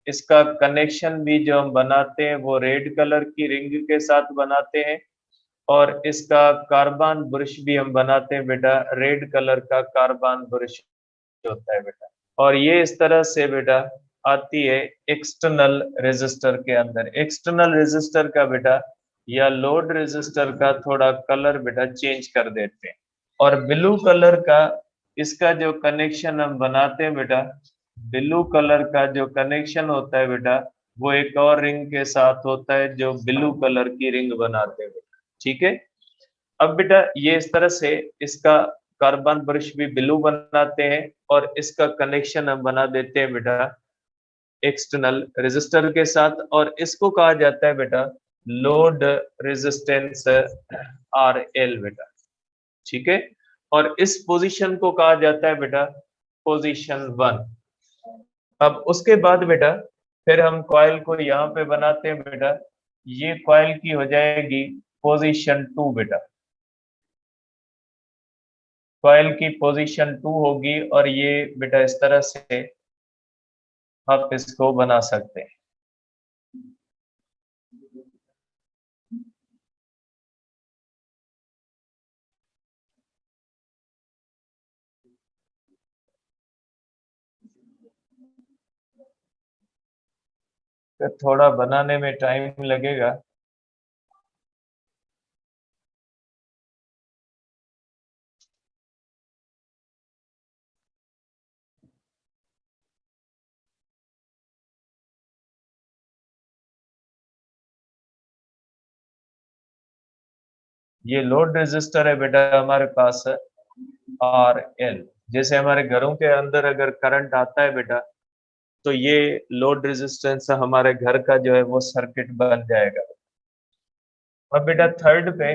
इसका कनेक्शन भी जो हम बनाते हैं वो रेड कलर की रिंग के साथ बनाते हैं और इसका कार्बन ब्रश भी हम बनाते हैं बेटा, रेड कलर का कार्बन ब्रश होता है बेटा। और ये इस तरह से बेटा आती है एक्सटर्नल रेजिस्टर के अंदर। एक्सटर्नल रेजिस्टर का बेटा या लोड रेजिस्टर का थोड़ा कलर बेटा चेंज कर देते हैं और ब्लू कलर का इसका जो कनेक्शन हम बनाते हैं बेटा, ब्लू कलर का जो कनेक्शन होता है बेटा वो एक और रिंग के साथ होता है जो ब्लू कलर की रिंग बनाते हैं बेटा। ठीक है, अब बेटा ये इस तरह से इसका कार्बन ब्रश भी ब्लू बनाते हैं और इसका कनेक्शन हम बना देते हैं बेटा एक्सटर्नल रेजिस्टर के साथ और इसको कहा जाता है बेटा लोड रेजिस्टेंस आर एल बेटा। ठीक है, और इस पोजीशन को कहा जाता है बेटा पोजीशन 1। अब उसके बाद बेटा फिर हम कॉइल को यहाँ पे बनाते हैं बेटा, ये कॉइल की हो जाएगी पोजीशन 2 बेटा। कॉइल की पोजीशन 2 होगी और ये बेटा इस तरह से आप इसको बना सकते हैं। तो थोड़ा बनाने में टाइम लगेगा। ये लोड रेजिस्टर है बेटा हमारे पास है RL। जैसे हमारे घरों के अंदर अगर करंट आता है बेटा तो ये लोड रेजिस्टेंस हमारे घर का जो है वो सर्किट बन जाएगा। अब बेटा थर्ड पे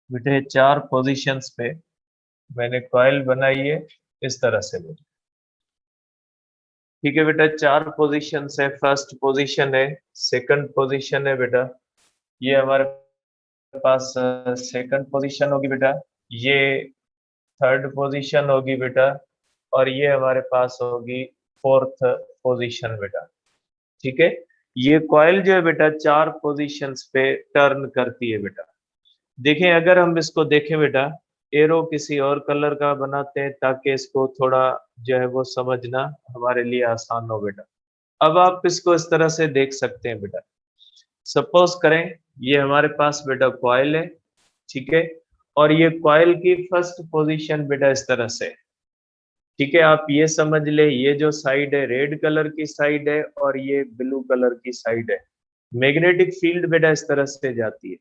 बेटे 4 पोजीशंस पे मैंने कॉइल बनाई है इस तरह से बेटा। ठीक है बेटा, 4 पोजीशन है। फर्स्ट पोजीशन है, सेकंड पोजीशन है बेटा, ये हमारे पास सेकंड पोजीशन होगी बेटा, ये थर्ड पोजीशन होगी बेटा, और ये हमारे पास होगी फोर्थ पोजीशन बेटा। ठीक है, ये कॉइल जो है बेटा 4 पोजीशंस पे टर्न करती है बेटा। देखें, अगर हम इसको देखें बेटा, एरो किसी और कलर का बनाते हैं ताकि इसको थोड़ा जो है वो समझना हमारे लिए आसान हो बेटा। अब आप इसको इस तरह से देख सकते हैं बेटा। सपोज करें ये हमारे पास बेटा कॉइल है, ठीक है, और ये कॉइल की फर्स्ट पोजीशन बेटा इस तरह से, ठीक है। आप ये समझ ले, ये जो साइड है रेड कलर की साइड है और ये ब्लू कलर की साइड है। मैग्नेटिक फील्ड बेटा इस तरह से जाती है।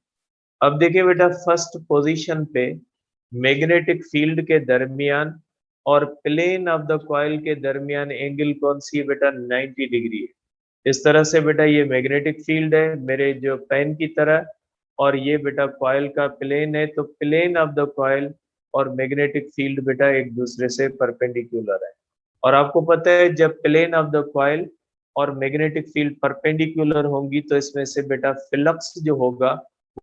अब देखिए बेटा, फर्स्ट पोजीशन पे मैग्नेटिक फील्ड के दरमियान और प्लेन ऑफ द कॉइल के दरमियान एंगल कौन सी है बेटा? 90 डिग्री है। इस तरह से बेटा ये मैग्नेटिक फील्ड है मेरे जो पेन की तरह, और ये बेटा कॉइल का प्लेन है, तो प्लेन ऑफ द कॉइल और मैग्नेटिक फील्ड बेटा एक दूसरे से परपेंडिकुलर है। और आपको पता है जब प्लेन ऑफ द कॉइल और मैग्नेटिक फील्ड परपेंडिकुलर होंगी तो इसमें से बेटा फ्लक्स जो होगा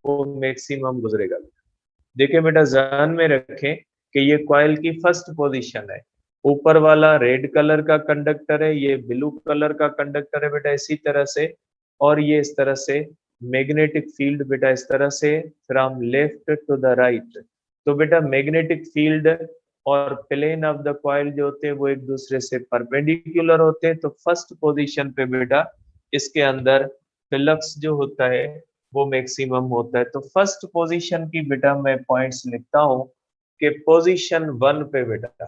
वो मैक्सिमम गुजरेगा। देखिए बेटा, ध्यान में रखें कि ये कॉइल की फर्स्ट पोजीशन है, ऊपर वाला रेड कलर का कंडक्टर है, ये ब्लू कलर का कंडक्टर है बेटा इसी तरह से, और ये इस तरह से मैग्नेटिक फील्ड बेटा इस तरह से from left to the right. तो बेटा मैग्नेटिक फील्ड और प्लेन ऑफ द कॉइल जो होते हैं वो एक दूसरे से परपेंडिकुलर होते हैं। तो फर्स्ट पोजीशन पे बेटा इसके अंदर फ्लक्स जो होता है वो मैक्सिमम होता है। तो फर्स्ट पोजीशन की बेटा मैं पॉइंट्स लिखता हूं कि पोजीशन 1 पे बेटा,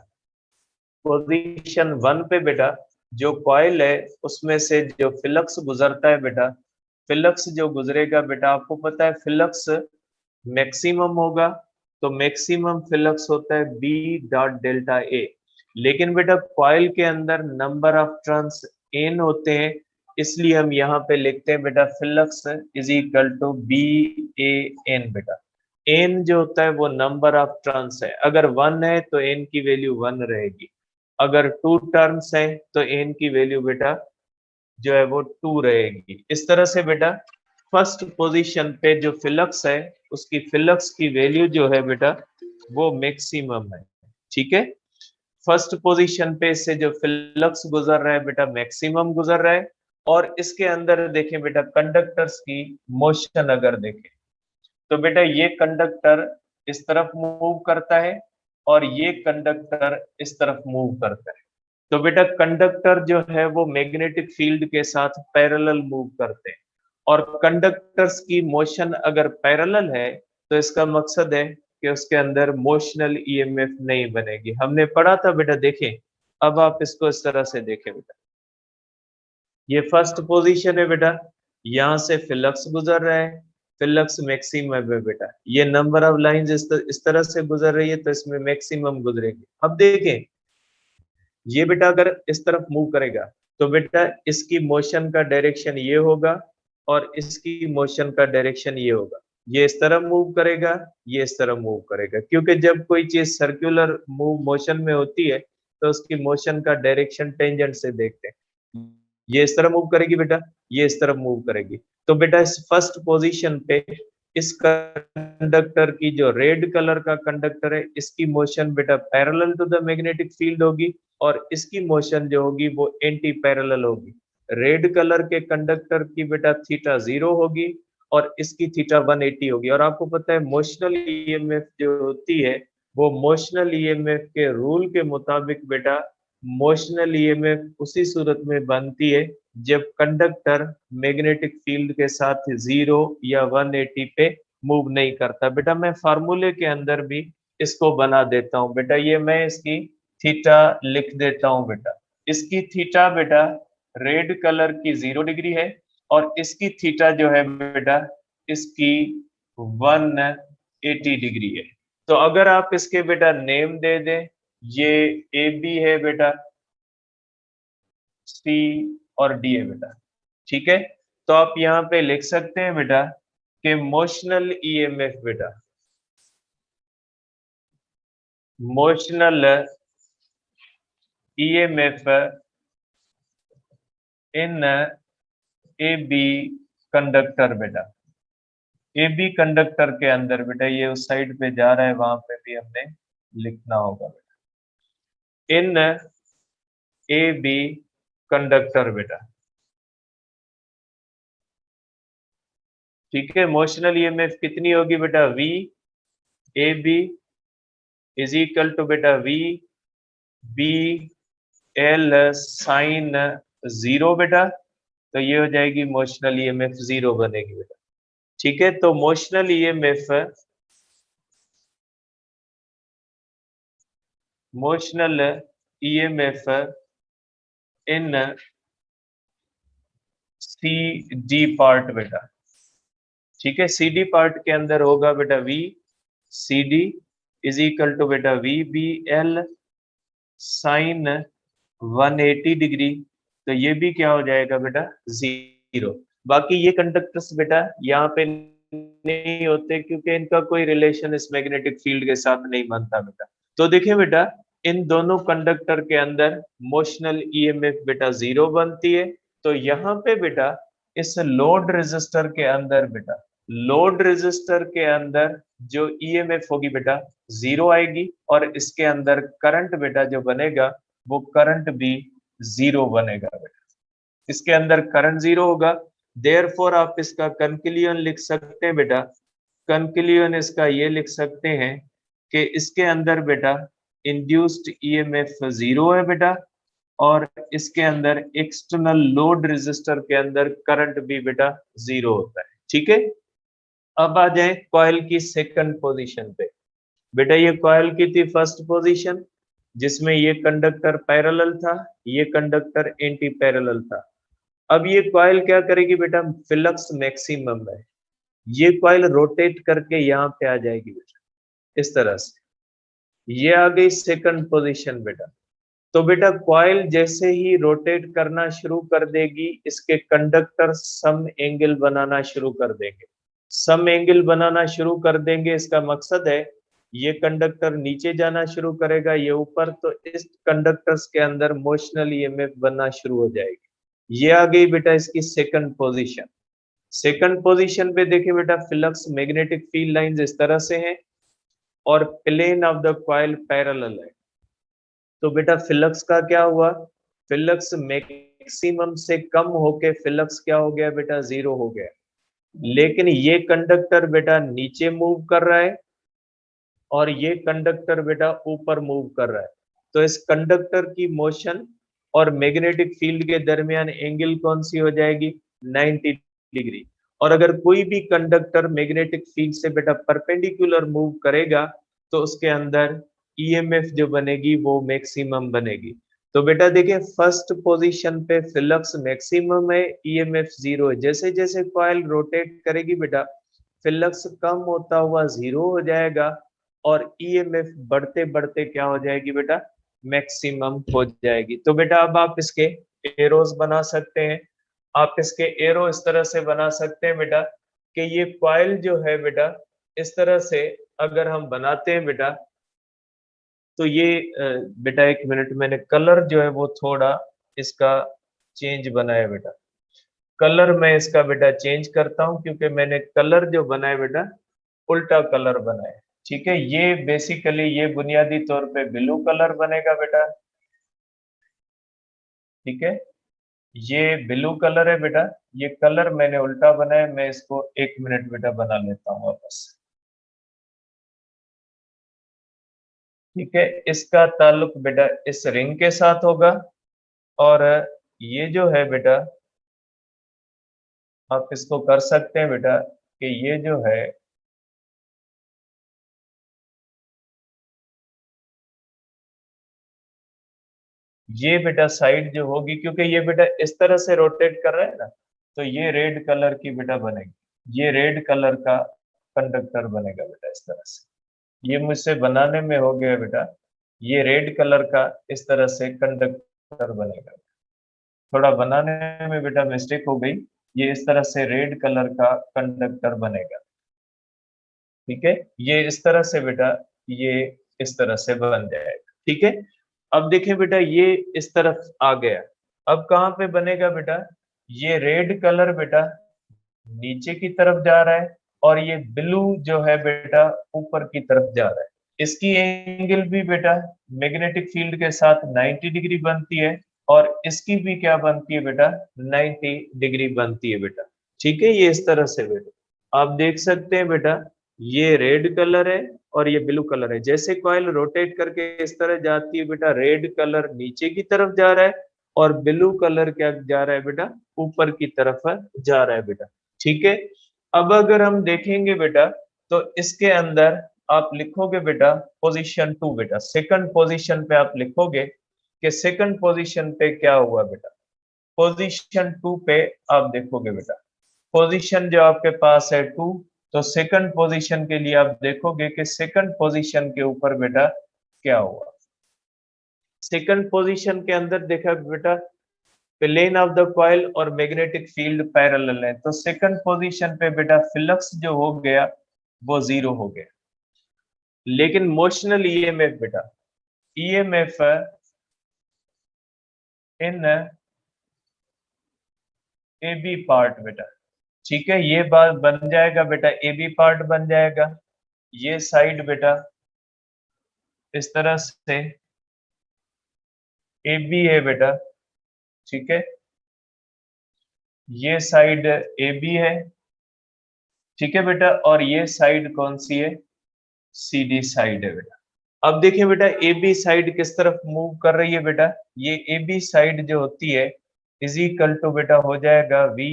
पोजीशन 1 पे बेटा जो कॉइल है उसमें से जो फ्लक्स गुजरता है बेटा, फ्लक्स जो गुजरेगा बेटा, आपको पता है फ्लक्स मैक्सिमम होगा, तो मैक्सिमम फ्लक्स होता है बी डॉट डेल्टा ए। लेकिन बेटा कॉइल के अंदर नंबर ऑफ टर्न्स एन होते हैं, इसलिए हम यहाँ पे लिखते हैं बेटा flux is equal to B A N बेटा। एन जो होता है वो नंबर ऑफ टर्न्स है, अगर 1 है तो एन की वैल्यू 1 रहेगी, अगर 2 टर्न्स है तो एन की वैल्यू बेटा जो है वो 2 रहेगी। इस तरह से बेटा फर्स्ट पोजीशन पे जो फ्लक्स है उसकी फ्लक्स की वैल्यू जो है बेटा वो मैक्सिमम है। ठीक है, फर्स्ट पोजीशन पे से जो फ्लक्स गुजर रहा है बेटा मैक्सिमम गुजर रहा है, और इसके अंदर देखें बेटा कंडक्टर्स की मोशन अगर देखें तो बेटा ये कंडक्टर इस तरफ मूव करता है और ये कंडक्टर इस तरफ मूव करता है। तो बेटा कंडक्टर जो है वो मैग्नेटिक फील्ड के साथ पैरेलल मूव करते हैं और कंडक्टर्स की मोशन अगर पैरेलल है तो इसका मकसद है कि उसके अंदर मोशनल ईएमएफ नहीं बनेगी। हमने पढ़ा था बेटा, देखें अब आप इसको इस तरह से देखें बेटा, ये फर्स्ट पोजीशन है बेटा, यहां से फ्लक्स गुजर रहा है, फ्लक्स मैक्सिमम है बेटा, ये नंबर ऑफ लाइंस इस तरह से गुजर रही है तो इसमें मैक्सिमम गुजरेगी। अब देखें ये बेटा अगर इस तरफ मूव करेगा तो बेटा इसकी मोशन का डायरेक्शन ये होगा और इसकी मोशन का डायरेक्शन ये होगा। ये इस तरफ मूव करेगा, ये इस तरफ मूव करेगा, क्योंकि जब कोई चीज सर्कुलर मूव मोशन में होती है तो उसकी मोशन का डायरेक्शन टेंजेंट से देखते हैं। ये इस तरफ मूव करेगी बेटा, ये इस तरफ मूव करेगी। तो बेटा इस फर्स्ट पोजीशन पे इस कंडक्टर की जो रेड कलर का कंडक्टर है इसकी मोशन बेटा parallel to the magnetic field होगी और इसकी मोशन जो होगी वो एंटी पैरेलल होगी। रेड कलर के कंडक्टर की बेटा थीटा 0 होगी और इसकी थीटा 180 होगी। और आपको पता है मोशनल ईएमएफ जो होती है वो मोशनल ईएमएफ के रूल के मुताबिक बेटा मोशनल ईएमएफ उसी सूरत में बनती है जब कंडक्टर मैग्नेटिक फील्ड के साथ 0 या 180 पे मूव नहीं करता। बेटा मैं फार्मूले के अंदर भी इसको बना देता हूं बेटा, ये मैं इसकी थीटा लिख देता हूं बेटा। इसकी थीटा बेटा रेड कलर की 0 डिग्री है और इसकी थीटा जो है बेटा इसकी 180 डिग्री है। तो अगर आप इसके बेटा नेम दे दें, ये ए बी है बेटा, सी और डी है बेटा, ठीक है। तो आप यहाँ पे लिख सकते हैं बेटा कि मोशनल ईएमएफ बेटा, motional EMF in A B conductor बेटा, ए बी कंडक्टर के अंदर बेटा ये उस साइड पे जा रहा है वहां पे भी हमने लिखना होगा बेटा, इन ए बी कंडक्टर बेटा, ठीक है। मोशनल ईएमएफ कितनी होगी बेटा, V A B is equal to बेटा वी बी एल साइन 0 बेटा, तो ये हो जाएगी मोशनल ईएमएफ 0 बनेगी बेटा, ठीक है। तो motional EMF, motional EMF in C D part बेटा, ठीक है। सी डी पार्ट के अंदर होगा बेटा V C D is equal to बेटा V B L sine 180 degree, तो ये भी क्या हो जाएगा बेटा 0। बाकी ये कंडक्टर्स बेटा यहाँ पे नहीं होते क्योंकि इनका कोई रिलेशन इस मैग्नेटिक फील्ड के साथ नहीं बनता बेटा। तो देखिए बेटा इन दोनों कंडक्टर के अंदर मोशनल ईएमएफ बेटा 0 बनती है। तो यहाँ पे बेटा इस लोड रेजिस्टर के अंदर बेटा, लोड रेजिस्टर के अंदर जो ईएमएफ होगी बेटा 0 आएगी और इसके अंदर करंट बेटा जो बनेगा वो करंट भी 0 बनेगा बेटा, इसके अंदर करंट 0 होगा। देयरफॉर आप इसका कंक्लूजन लिख सकते हैं बेटा, कंक्लूजन इसका ये लिख सकते हैं कि इसके अंदर बेटा इंड्यूस्ड ईएमएफ 0 है बेटा और इसके अंदर एक्सटर्नल लोड रेजिस्टर के अंदर करंट भी बेटा 0 होता है, ठीक है। अब आ जाए कॉइल की सेकंड पोजीशन पे। बेटा ये कॉइल की थी फर्स्ट पोजीशन जिसमें ये कंडक्टर पैरेलल था, ये कंडक्टर एंटी पैरेलल था। अब ये कॉइल क्या करेगी बेटा, फ्लक्स मैक्सिमम है, ये कॉइल रोटेट करके यहाँ पे आ जाएगी बेटा इस तरह से, ये आ गई सेकंड पोजीशन बेटा। तो बेटा कॉइल जैसे ही रोटेट करना शुरू कर देगी इसके कंडक्टर सम एंगल बनाना शुरू कर देंगे, सम एंगल बनाना शुरू कर देंगे। इसका मकसद है ये कंडक्टर नीचे जाना शुरू करेगा, ये ऊपर, तो इस कंडक्टर्स के अंदर मोशनल ईएमएफ बनना शुरू हो जाएगी। ये आ गई बेटा इसकी सेकंड पोजीशन। सेकंड पोजीशन पे देखिए बेटा फ्लक्स मैग्नेटिक फील्ड लाइंस इस तरह से हैं और plane of the coil parallel है। तो बेटा फ्लक्स का क्या हुआ, फ्लक्स मैक्सिमम मैक्सिमम से कम होके फ्लक्स क्या हो गया बेटा, 0 हो गया। लेकिन ये कंडक्टर बेटा नीचे मूव कर रहा है और ये कंडक्टर बेटा ऊपर मूव कर रहा है। तो इस कंडक्टर की मोशन और मैग्नेटिक फील्ड के दरमियान एंगल कौन सी हो जाएगी, 90 डिग्री। और अगर कोई भी कंडक्टर मैग्नेटिक फील्ड से बेटा परपेंडिकुलर मूव करेगा तो उसके अंदर ईएमएफ जो बनेगी वो मैक्सिमम बनेगी। तो बेटा देखिए फर्स्ट पोजीशन पे फ्लक्स मैक्सिमम है, ईएमएफ 0 है। जैसे जैसे कॉइल रोटेट करेगी बेटा फ्लक्स कम होता हुआ 0 हो जाएगा और ईएमएफ बढ़ते बढ़ते क्या हो जाएगी बेटा, मैक्सिमम हो जाएगी। तो बेटा अब आप इसके एरोस बना सकते हैं। आप इसके एरो इस तरह से बना सकते हैं बेटा कि ये कॉइल जो है बेटा इस तरह से अगर हम बनाते हैं बेटा तो ये बेटा एक मिनट, मैंने कलर जो है वो थोड़ा इसका चेंज बनाया बेटा। कलर मैं इसका बेटा चेंज करता हूं क्योंकि मैंने कलर जो बनाया बेटा उल्टा कलर बनाया। ठीक है, ये बेसिकली ये बुनियादी तौर पे ब्लू कलर बनेगा बेटा। ठीक है, ये ब्लू कलर है बेटा, ये कलर मैंने उल्टा बनाया। मैं इसको एक मिनट बेटा बना लेता हूँ वापस। ठीक है, इसका ताल्लुक बेटा इस रिंग के साथ होगा और ये जो है बेटा आप इसको कर सकते हैं बेटा कि ये जो है ये बेटा साइड जो होगी, क्योंकि ये बेटा इस तरह से रोटेट कर रहा है ना, तो ये रेड कलर की बेटा बनेगी। ये रेड कलर का कंडक्टर बनेगा बेटा इस तरह से। ये मुझसे बनाने में हो गया बेटा, ये रेड कलर का इस तरह से कंडक्टर बनेगा। थोड़ा बनाने में बेटा मिस्टेक हो गई, ये इस तरह से रेड कलर का कंडक्टर बनेगा। ठीक है, ये इस तरह से बेटा ये इस तरह से बन जाएगा। ठीक है, अब देखिए बेटा ये इस तरफ आ गया। अब कहाँ पे बनेगा बेटा, ये रेड कलर बेटा नीचे की तरफ जा रहा है और ये ब्लू जो है बेटा ऊपर की तरफ जा रहा है। इसकी एंगल भी बेटा मैग्नेटिक फील्ड के साथ 90 डिग्री बनती है और इसकी भी क्या बनती है बेटा, 90 डिग्री बनती है बेटा। ठीक है, ये इस तरह से बेटा आप देख सकते हैं बेटा, ये रेड कलर है और ये ब्लू कलर है। जैसे कॉइल रोटेट करके इस तरह जाती है बेटा, रेड कलर नीचे की तरफ जा रहा है और ब्लू कलर क्या जा रहा है बेटा, ऊपर की तरफ जा रहा है बेटा। ठीक है, अब अगर हम देखेंगे बेटा तो इसके अंदर आप लिखोगे बेटा पोजीशन 2 बेटा, सेकंड पोजीशन पे आप लिखोगे कि सेकंड पोजीशन पे क्या हुआ बेटा। पोजीशन 2 पे आप देखोगे बेटा, पोजीशन जो आपके पास है 2, तो सेकंड पोजीशन के लिए आप देखोगे कि सेकंड पोजीशन के ऊपर बेटा क्या हुआ। सेकंड पोजीशन के अंदर देखा बेटा प्लेन ऑफ द कॉइल और मैग्नेटिक फील्ड पैरेलल है, तो सेकंड पोजीशन पे बेटा फ्लक्स जो हो गया वो 0 हो गया। लेकिन मोशनल ईएमएफ बेटा, EMF in A B part बेटा। ठीक है, ये बात बन जाएगा बेटा, ए बी पार्ट बन जाएगा। ये साइड बेटा इस तरह से ए बी है बेटा। ठीक है, ये साइड ए बी है। ठीक है बेटा, और ये साइड कौन सी है, सी डी साइड है बेटा। अब देखिए बेटा ए बी साइड किस तरफ मूव कर रही है बेटा, ये ए बी साइड जो होती है इज इक्वल टू बेटा हो जाएगा V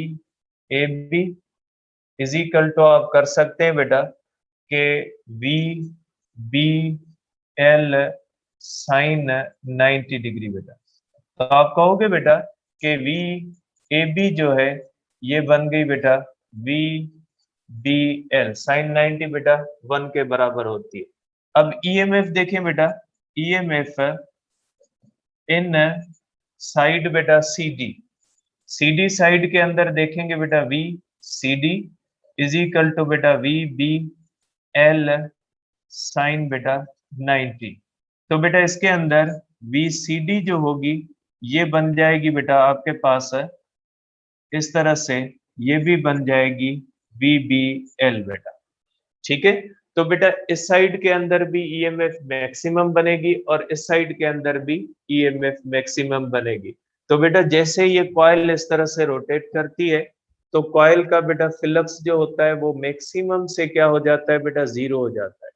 A B, is equal to आप कर सकते हैं बेटा के V B L sine 90 degree बेटा। तो आप कहोगे बेटा कि वी ए बी जो है ये बन गई बेटा वी बी एल साइन 90 बेटा 1 के बराबर होती है। अब ईएमएफ देखें बेटा, ईएमएफ इन साइड बेटा C D, C D side के अंदर देखेंगे बेटा V C D is equal to बेटा वी बी एल साइन बेटा 90। तो बेटा इसके अंदर वी सी डी जो होगी ये बन जाएगी बेटा आपके पास इस तरह से, ये भी बन जाएगी वी बी एल बेटा। ठीक है, तो बेटा इस साइड के अंदर भी ईएमएफ मैक्सिमम बनेगी और इस साइड के अंदर भी ईएमएफ मैक्सिमम बनेगी। तो बेटा जैसे ये कॉइल इस तरह से रोटेट करती है तो कॉइल का बेटा फ्लक्स जो होता है वो मैक्सिमम से क्या हो जाता है बेटा, जीरो हो जाता है।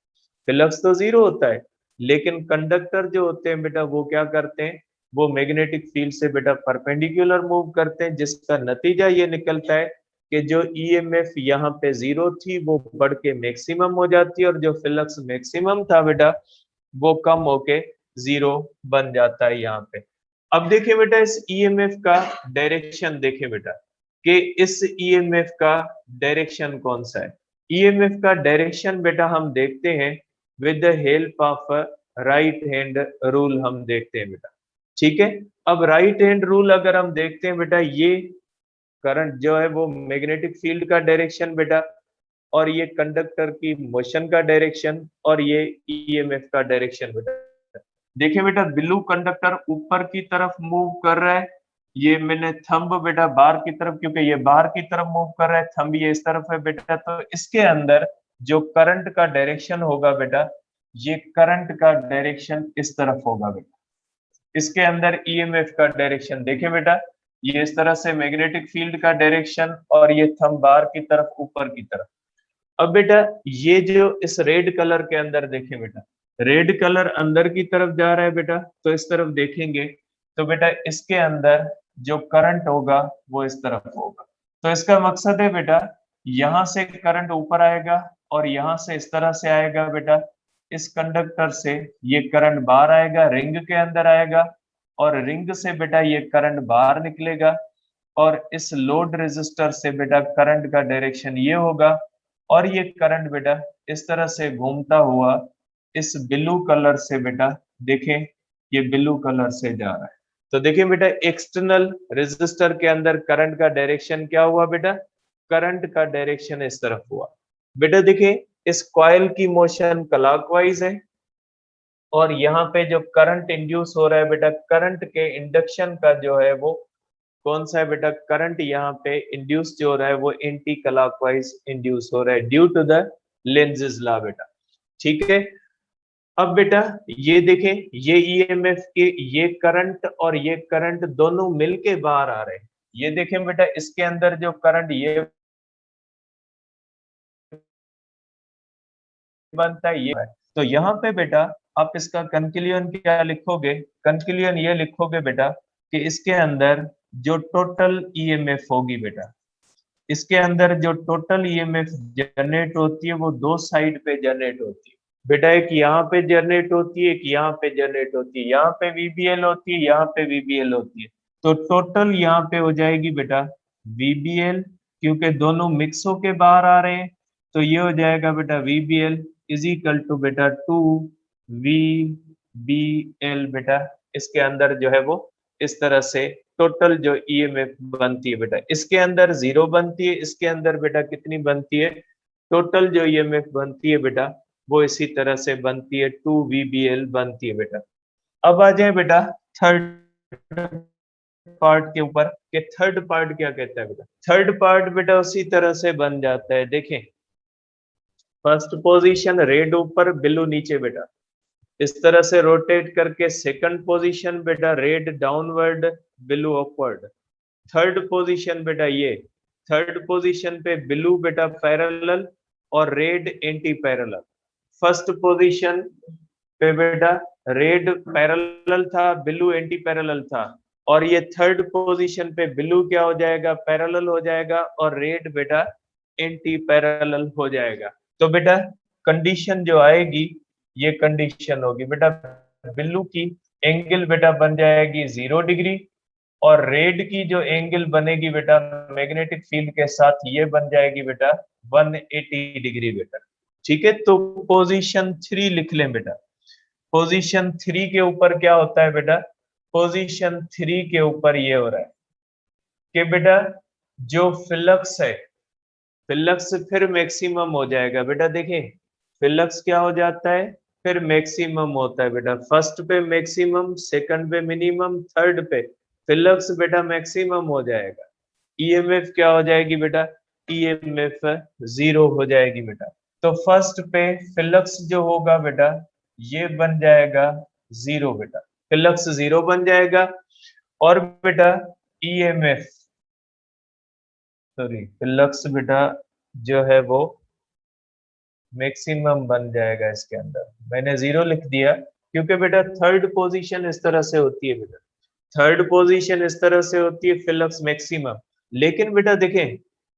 फ्लक्स तो जीरो होता है, लेकिन कंडक्टर जो होते हैं बेटा वो क्या करते हैं, वो मैग्नेटिक फील्ड से बेटा परपेंडिकुलर मूव करते हैं, जिसका नतीजा ये निकलता है कि जो ईएमएफ यहाँ पे जीरो थी वो बढ़ के मैक्सिमम हो जाती है, और जो फ्लक्स मैक्सिमम था बेटा वो कम होके जीरो बन जाता है यहाँ पे। अब देखिए बेटा इस ईएमएफ का डायरेक्शन देखिए बेटा, कि इस ईएमएफ का डायरेक्शन कौन सा है। ईएमएफ का डायरेक्शन बेटा हम देखते हैं with the help of right hand rule, हम देखते हैं बेटा। ठीक है, अब राइट हैंड रूल अगर हम देखते हैं बेटा, ये करंट जो है वो मैग्नेटिक फील्ड का डायरेक्शन बेटा, और ये कंडक्टर की मोशन का डायरेक्शन, और ये ईएमएफ का डायरेक्शन बेटा। देखिए बेटा ब्लू कंडक्टर ऊपर की तरफ मूव कर रहा है, ये मैंने थंब बेटा बाहर की तरफ, क्योंकि ये बाहर की तरफ मूव कर रहा है, थंब ये इस तरफ है बेटा, तो इसके अंदर जो करंट का डायरेक्शन होगा बेटा, ये करंट का डायरेक्शन इस तरफ होगा बेटा। इसके अंदर ईएमएफ का डायरेक्शन देखिए बेटा, ये इस तरह से मैग्नेटिक फील्ड का डायरेक्शन, और ये थंब बाहर की तरफ ऊपर की तरफ। अब बेटा ये जो इस रेड कलर के अंदर देखिए बेटा, रेड कलर अंदर की तरफ जा रहा है बेटा, तो इस तरफ देखेंगे तो बेटा इसके अंदर जो करंट होगा वो इस तरफ होगा। तो इसका मकसद है बेटा, यहां से करंट ऊपर आएगा और यहां से इस तरह से आएगा बेटा, इस कंडक्टर से ये करंट बाहर आएगा, रिंग के अंदर आएगा, और रिंग से बेटा ये करंट बाहर निकलेगा, और इस लोड रेजिस्टर से बेटा करंट का डायरेक्शन ये होगा, और ये करंट बेटा इस तरह से घूमता हुआ इस ब्लू कलर से बेटा, देखें ये ब्लू कलर से जा रहा है। तो देखिए बेटा एक्सटर्नल रेजिस्टर के अंदर करंट का डायरेक्शन क्या हुआ बेटा, करंट का डायरेक्शन इस तरफ हुआ। बेटा देखिए इस कॉइल की मोशन क्लॉकवाइज है, और यहाँ पे जो करंट इंड्यूस हो रहा है बेटा, करंट के इंडक्शन का जो है वो कौन सा है बेटा, करंट यहाँ पे इंड्यूस जो हो रहा है वो एंटी क्लॉकवाइज इंड्यूस हो रहा है ड्यू टू द लेंज़ेस लॉ बेटा। ठीक है, अब बेटा ये देखें, ये ईएमएफ के ये करंट और ये करंट दोनों मिलके बाहर आ रहे हैं। ये देखें बेटा इसके अंदर जो करंट ये बनता है ये है। तो यहाँ पे बेटा आप इसका कंक्लूजन क्या लिखोगे, कंक्लूजन ये लिखोगे बेटा कि इसके अंदर जो टोटल ईएमएफ होगी बेटा, इसके अंदर जो टोटल ईएमएफ जनरेट होती है वो दो साइड पे जनरेट होती है बेटा, एक यहाँ पे जनरेट होती है, एक यहाँ पे जनरेट होती है, यहाँ पे वीबीएल होती है, यहाँ पे वीबीएल होती है। तो टोटल यहाँ पे हो जाएगी बेटा वीबीएल, क्योंकि दोनों मिक्स होके बाहर आ रहे हैं, तो ये हो जाएगा बेटा वीबीएल इज इक्वल टू बेटा 2 वीबीएल बेटा। इसके अंदर जो है वो इस तरह से टोटल जो ईएमएफ बनती है बेटा, इसके अंदर जीरो बनती है, इसके अंदर बेटा कितनी बनती है, टोटल जो ईएमएफ बनती है बेटा वो इसी तरह से बनती है 2 वीबीएल बनती है बेटा। अब आ जाए बेटा थर्ड पार्ट के ऊपर, कि थर्ड पार्ट क्या कहता है बेटा। थर्ड पार्ट बेटा उसी तरह से बन जाता है, देखें फर्स्ट पोजीशन रेड ऊपर ब्लू नीचे बेटा, इस तरह से रोटेट करके सेकंड पोजीशन बेटा red downward blue upward, third position बेटा ये, थर्ड पोजीशन पे ब्लू बेटा पैरेलल और red anti parallel. First position पे बेटा रेड पैरेलल था, ब्लू एंटी पैरेलल था, और ये थर्ड पोजीशन पे ब्लू क्या हो जाएगा, पैरेलल हो जाएगा, और रेड बेटा एंटी पैरेलल हो जाएगा। तो बेटा कंडीशन जो आएगी ये कंडीशन होगी बेटा, ब्लू की एंगल बेटा बन जाएगी 0 डिग्री, और रेड की जो एंगल बनेगी बेटा मैग्नेटिक फील्ड के साथ ये बन जाएगी बेटा 180 डिग्री बेटा। ठीक है, तो पोजीशन 3 लिख लें बेटा। पोजीशन 3 के ऊपर क्या होता है बेटा, पोजीशन 3 के ऊपर ये हो रहा है कि बेटा जो फ्लक्स है, फ्लक्स फिर मैक्सिमम हो जाएगा बेटा। देखें फ्लक्स क्या हो जाता है, फिर मैक्सिमम होता है बेटा, फर्स्ट पे मैक्सिमम, सेकंड पे मिनिमम, थर्ड पे फ्लक्स बेटा मैक्सिमम हो जाएगा। ईएमएफ क्या हो जाएगी बेटा, ईएमएफ जीरो हो जाएगी बेटा। तो फर्स्ट पे फ्लक्स जो होगा बेटा ये बन जाएगा जीरो बेटा, फ्लक्स जीरो बन जाएगा, और बेटा ईएमएफ सॉरी फ्लक्स बेटा जो है वो मैक्सिमम बन जाएगा इसके अंदर। मैंने 0 लिख दिया क्योंकि बेटा थर्ड पोजीशन इस तरह से होती है बेटा, थर्ड पोजीशन इस तरह से होती है फ्लक्स मैक्सिमम। लेकिन बेटा देखें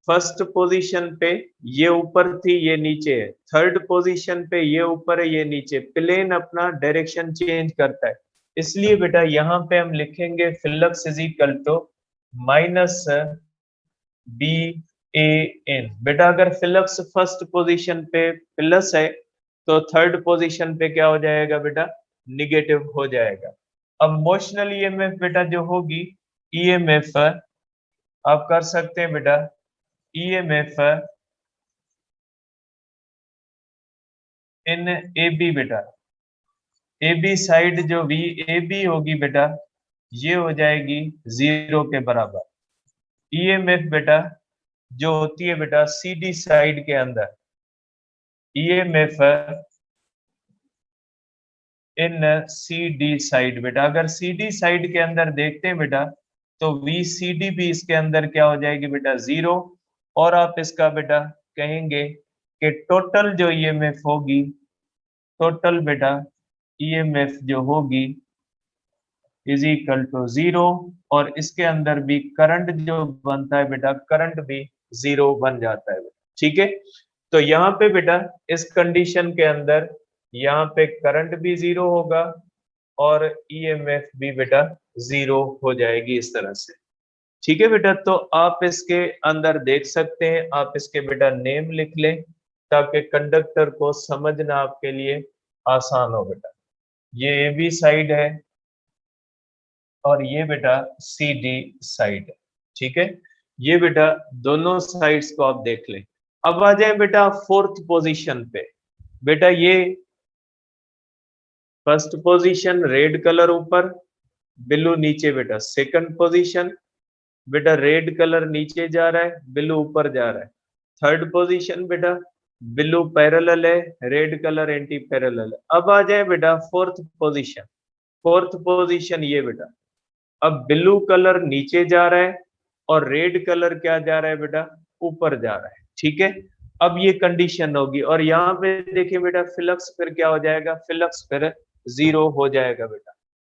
फर्स्ट पोजीशन पे ये ऊपर थी ये नीचे है, थर्ड पोजीशन पे ये ऊपर है ये नीचे, प्लेन अपना डायरेक्शन चेंज करता है। इसलिए बेटा यहाँ पे हम लिखेंगे flux is equal to minus B A N. बेटा अगर फ्लक्स फर्स्ट पोजीशन पे प्लस है तो थर्ड पोजीशन पे क्या हो जाएगा बेटा, निगेटिव हो जाएगा। अब मोशनल ईएमएफ बेटा जो होगी ईएमएफ आप कर सकते हैं बेटा ईएमएफ इन ए बी बेटा, ए बी साइड जो वी ए बी होगी बेटा ये हो जाएगी 0 के बराबर। ईएमएफ बेटा जो होती है बेटा सी डी साइड के अंदर, EMF in C D side बेटा, अगर सी डी साइड के अंदर देखते हैं बेटा तो वी सी डी भी इसके अंदर क्या हो जाएगी बेटा 0। और आप इसका बेटा कहेंगे कि टोटल जो ईएमएफ होगी, टोटल बेटा ईएमएफ जो होगी इज इक्वल टू 0। और इसके अंदर भी करंट जो बनता है बेटा करंट भी 0 बन जाता है बेटा। ठीक है, तो यहाँ पे बेटा इस कंडीशन के अंदर यहाँ पे करंट भी 0 होगा और ईएमएफ भी बेटा 0 हो जाएगी इस तरह से। ठीक है बेटा, तो आप इसके अंदर देख सकते हैं, आप इसके बेटा नेम लिख लें ताकि कंडक्टर को समझना आपके लिए आसान हो बेटा। ये ए बी साइड है और ये बेटा सी डी साइड है। ठीक है, ये बेटा दोनों साइड्स को आप देख लें। अब आ जाए बेटा फोर्थ पोजीशन पे। बेटा ये फर्स्ट पोजीशन रेड कलर ऊपर ब्लू नीचे बेटा, सेकंड पोजीशन बेटा रेड कलर नीचे जा रहा है ब्लू ऊपर जा रहा है। थर्ड पोजीशन बेटा ब्लू पैरेलल है रेड कलर एंटी पैरेलल है। अब आ जाए बेटा फोर्थ पोजीशन। फोर्थ पोजीशन ये बेटा, अब ब्लू कलर नीचे जा रहा है और रेड कलर क्या जा रहा है बेटा, ऊपर जा रहा है। ठीक है, अब ये कंडीशन होगी और यहाँ पे देखिए बेटा फ्लक्स फिर क्या हो जाएगा, फ्लक्स फिर 0 हो जाएगा बेटा।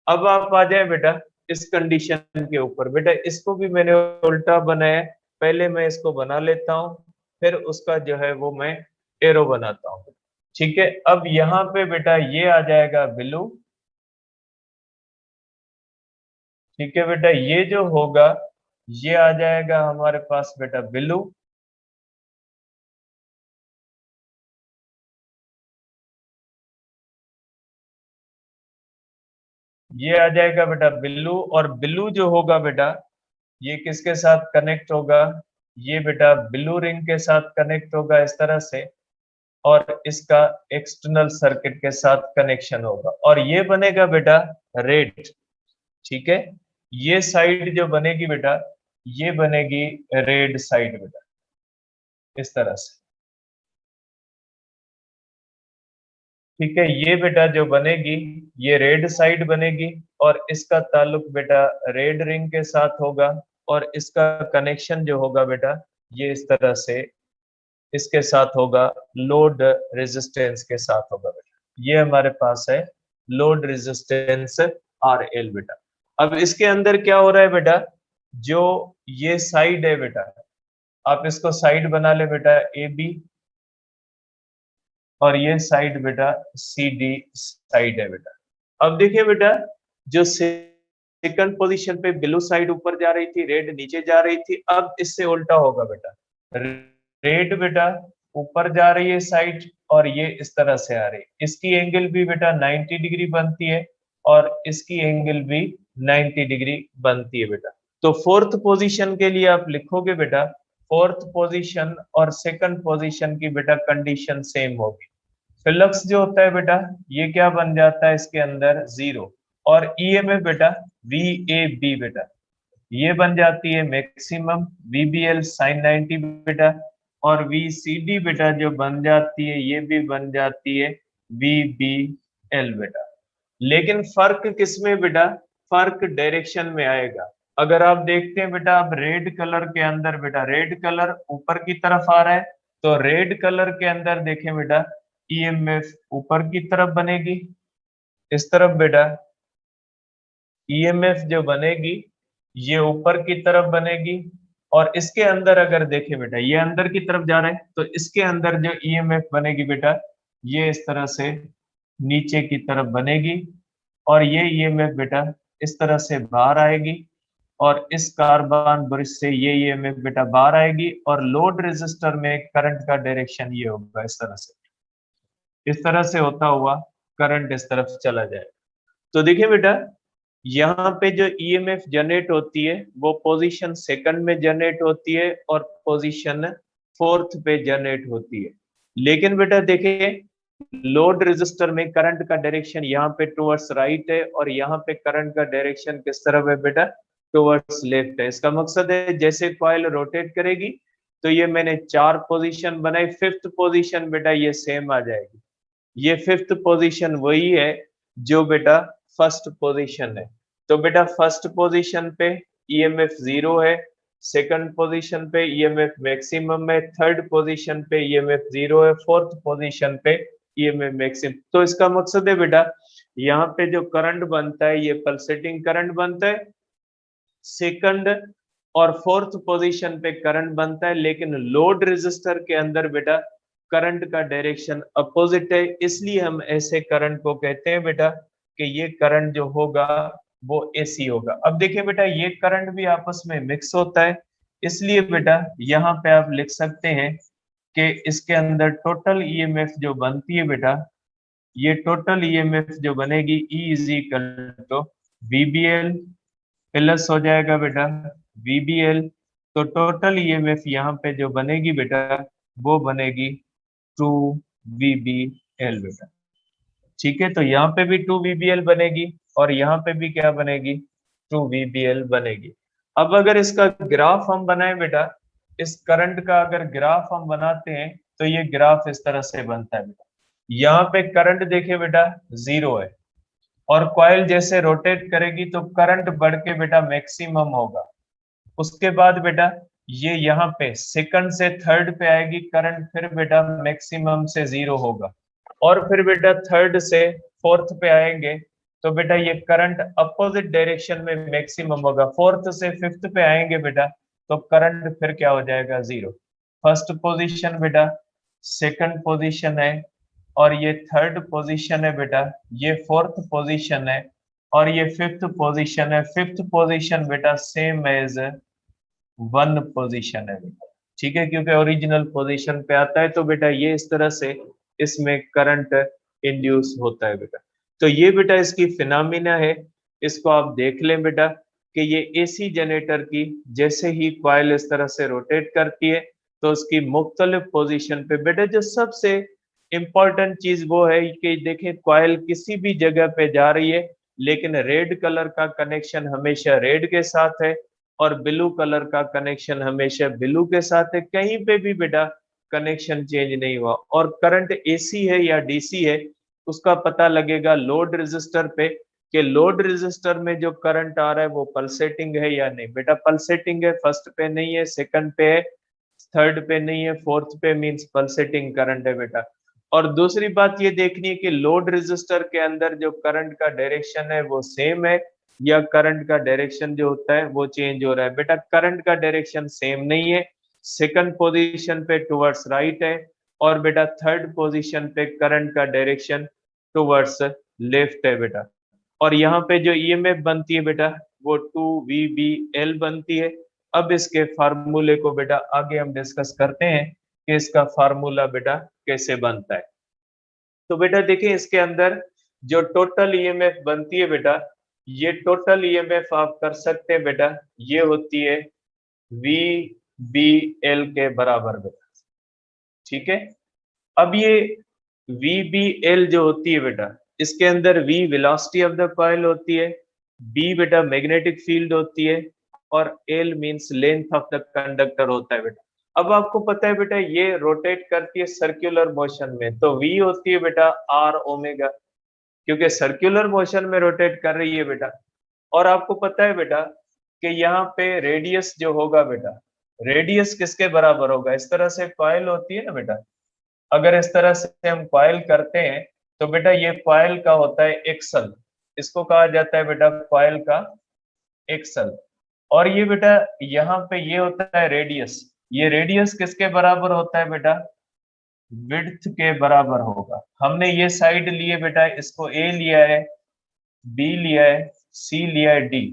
अब आप आ जाए बेटा इस कंडीशन के ऊपर। बेटा इसको भी मैंने उल्टा बनाया, पहले मैं इसको बना लेता हूँ फिर उसका जो है वो मैं एरो बनाता हूँ। ठीक है, अब यहाँ पे बेटा ये आ जाएगा ब्लू। ठीक है बेटा, ये जो होगा ये आ जाएगा हमारे पास बेटा ब्लू। ये आ जाएगा बेटा ब्लू और ब्लू जो होगा बेटा ये किसके साथ कनेक्ट होगा, ये बेटा ब्लू रिंग के साथ कनेक्ट होगा इस तरह से और इसका एक्सटर्नल सर्किट के साथ कनेक्शन होगा और ये बनेगा बेटा रेड। ठीक है, ये साइड जो बनेगी बेटा ये बनेगी रेड साइड बेटा इस तरह से। ठीक है, ये बेटा जो बनेगी ये रेड साइड बनेगी और इसका ताल्लुक बेटा रेड रिंग के साथ होगा और इसका कनेक्शन जो होगा बेटा ये इस तरह से इसके साथ होगा, लोड रेजिस्टेंस के साथ होगा बेटा। ये हमारे पास है लोड रेजिस्टेंस आर एल बेटा। अब इसके अंदर क्या हो रहा है बेटा, जो ये साइड है बेटा आप इसको साइड बना ले बेटा ए बी और ये साइड बेटा सी डी साइड है बेटा। अब देखिए बेटा जो सेकंड पोजीशन पे ब्लू साइड ऊपर जा रही थी रेड नीचे जा रही थी, अब इससे उल्टा होगा बेटा, रेड बेटा ऊपर जा रही है साइड और ये इस तरह से आ रही है। इसकी एंगल भी बेटा 90 डिग्री बनती है और इसकी एंगल भी 90 डिग्री बनती है बेटा। तो फोर्थ पोजीशन के लिए आप लिखोगे बेटा फोर्थ पोजीशन और सेकंड पोजीशन की बेटा कंडीशन सेम होगी। फ्लक्स जो होता है बेटा ये क्या बन जाता है इसके अंदर 0 और ईएमएफ बेटा वी ए बी बेटा ये बन जाती है मैक्सिमम वीबीएल साइन 90 बेटा और वीसीडी बेटा जो बन जाती है ये भी बन जाती है वीबीएल बेटा। लेकिन फर्क किसमें बेटा, फर्क डायरेक्शन में आएगा। अगर आप देखते हैं बेटा, अब रेड कलर के अंदर बेटा, रेड कलर ऊपर की तरफ आ रहा है, तो रेड कलर के अंदर देखें बेटा, ईएमएफ ऊपर की तरफ बनेगी, इस तरफ बेटा ईएमएफ जो बनेगी ये ऊपर की तरफ बनेगी। और इसके अंदर अगर देखें बेटा, ये अंदर की तरफ जा रहा है, तो इसके अंदर जो ईएमएफ बनेगी बेटा, ये इस तरह से नीचे की तरफ बनेगी। और ये ईएमएफ बेटा इस तरह से बाहर आएगी, और इस कार्बन ब्रिज से ये ईएमएफ बेटा बाहर आएगी, और लोड रेजिस्टर में करंट का डायरेक्शन ये होगा इस तरह से, इस तरह से होता हुआ करंट इस तरफ चला जाए। तो देखिए बेटा, यहाँ पे जो ईएमएफ जनरेट होती है वो पोजीशन सेकंड में जनरेट होती है और पोजीशन फोर्थ पे जनरेट होती है। लेकिन बेटा देखिए, लोड रेजिस्टर में करंट का डायरेक्शन यहाँ पे टुवर्ड्स राइट है, और यहाँ पे करंट का डायरेक्शन किस तरफ है बेटा, टुवर्ड्स लेफ्ट है। इसका मकसद है जैसे कॉइल रोटेट करेगी, तो ये मैंने 4 पोजीशन बनाई, फिफ्थ पोजीशन बेटा ये सेम आ जाएगी। ये फिफ्थ पोजीशन वही है जो बेटा फर्स्ट पोजीशन है। तो बेटा फर्स्ट पोजीशन पे ईएमएफ 0 है, सेकंड पोजीशन पे ईएमएफ मैक्सिमम है, थर्ड पोजीशन पे ईएमएफ 0 है, फोर्थ पोजीशन पे ईएमएफ मैक्सिमम। तो इसका मकसद है बेटा, यहाँ पे जो करंट बनता है ये पल्सेटिंग करंट बनता है, सेकंड और फोर्थ पोजीशन पे करंट बनता है, लेकिन लोड रेजिस्टर के अंदर बेटा करंट का डायरेक्शन अपोजिट है। इसलिए हम ऐसे करंट को कहते हैं बेटा कि ये करंट जो होगा वो एसी होगा। अब देखिए बेटा, ये करंट भी आपस में मिक्स होता है, इसलिए बेटा यहाँ पे आप लिख सकते हैं कि इसके अंदर टोटल ईएमएफ जो बनती है बेटा, ये टोटल ईएमएफ जो बनेगी E is equal to VBL plus हो जाएगा बेटा VBL। तो टोटल ईएमएफ यहाँ पे जो बनेगी बेटा वो बनेगी 2 VBL बेटा। ठीक है, तो यहाँ पे भी 2 VBL बनेगी, और यहाँ पे भी क्या बनेगी, 2 VBL बनेगी। अब अगर इसका ग्राफ हम बनाए बेटा, इस करंट का अगर ग्राफ हम बनाते हैं तो ये ग्राफ इस तरह से बनता है बेटा। यहाँ पे करंट देखे बेटा 0 है, और कॉइल जैसे रोटेट करेगी तो करंट बढ़ के बेटा मैक्सिमम होगा। उसके बाद बेटा ये यहाँ पे सेकंड से थर्ड पे आएगी करंट, फिर बेटा मैक्सिमम से 0 होगा, और फिर बेटा थर्ड से फोर्थ पे आएंगे तो बेटा ये करंट अपोजिट डायरेक्शन में मैक्सिमम होगा। फोर्थ से फिफ्थ पे आएंगे बेटा तो करंट फिर क्या हो जाएगा, 0। फर्स्ट पोजीशन बेटा, सेकंड पोजीशन है, और ये थर्ड पोजीशन है बेटा, ये फोर्थ पोजीशन है, और ये फिफ्थ पोजीशन है। फिफ्थ पोजीशन बेटा सेम एज 1 पोजीशन है बेटा। ठीक है, क्योंकि ओरिजिनल पोजीशन पे आता है, तो बेटा ये इस तरह से इसमें करंट इंड्यूस होता है बेटा। तो ये बेटा इसकी फिनोमिना है, इसको आप देख लें बेटा कि ये एसी जनरेटर की जैसे ही कॉइल इस तरह से रोटेट करती है तो उसकी मुख्तलिफ पोजीशन पे बेटा जो सबसे इंपॉर्टेंट चीज वो है कि देखें कॉइल किसी भी जगह पे जा रही है, लेकिन रेड कलर का कनेक्शन हमेशा रेड के साथ है, और ब्लू कलर का कनेक्शन हमेशा ब्लू के साथ है। कहीं पे भी बेटा कनेक्शन चेंज नहीं हुआ। और करंट एसी है या डीसी है उसका पता लगेगा लोड रेजिस्टर पे, कि लोड रेजिस्टर में जो करंट आ रहा है वो पल्सेटिंग है या नहीं। बेटा पल्सेटिंग है, फर्स्ट पे नहीं है, सेकंड पे है, थर्ड पे नहीं है, फोर्थ पे मींस पल्सेटिंग करंट है बेटा। और दूसरी बात ये देखनी है कि लोड रेजिस्टर के अंदर जो करंट का डायरेक्शन है वो सेम है या करंट का डायरेक्शन जो होता है वो चेंज हो रहा है। बेटा करंट का डायरेक्शन सेम नहीं है, सेकंड पोजीशन पे टुवर्ड्स राइट है, और बेटा थर्ड पोजीशन पे करंट का डायरेक्शन टुवर्ड्स लेफ्ट है बेटा। और यहाँ पे जो ईएमएफ बनती है बेटा वो 2 VBL बनती है। अब इसके फार्मूले को बेटा आगे हम डिस्कस करते हैं कि इसका फार्मूला बेटा कैसे बनता है। तो बेटा देखिए, इसके अंदर जो टोटल ईएमएफ बनती है बेटा, ये टोटल ईएमएफ आप कर सकते हैं बेटा, ये होती है VBL के बराबर बेटा। ठीक है, अब ये VBL जो होती है बेटा, इसके अंदर V velocity of the coil होती है, B बेटा मैग्नेटिक फील्ड होती है, और L means length of the conductor होता है बेटा। अब आपको पता है बेटा ये रोटेट करती है सर्कुलर मोशन में, तो V होती है बेटा R ओमेगा, क्योंकि सर्कुलर मोशन में रोटेट कर रही है बेटा। और आपको पता है बेटा कि यहाँ पे रेडियस जो होगा बेटा, रेडियस किसके बराबर होगा? इस तरह से कॉइल होती है ना बेटा, अगर इस तरह से हम कॉइल करते हैं तो बेटा ये कॉइल का होता है एक्सल, इसको कहा जाता है बेटा कॉइल का एक्सल। और ये बेटा यहाँ पे ये होता है रेडियस, ये रेडियस किसके बराबर होता है बेटा? विड्थ के बराबर होगा। हमने ये साइड लिए बेटा, इसको ए लिया है, बी लिया है, सी लिया है, डी।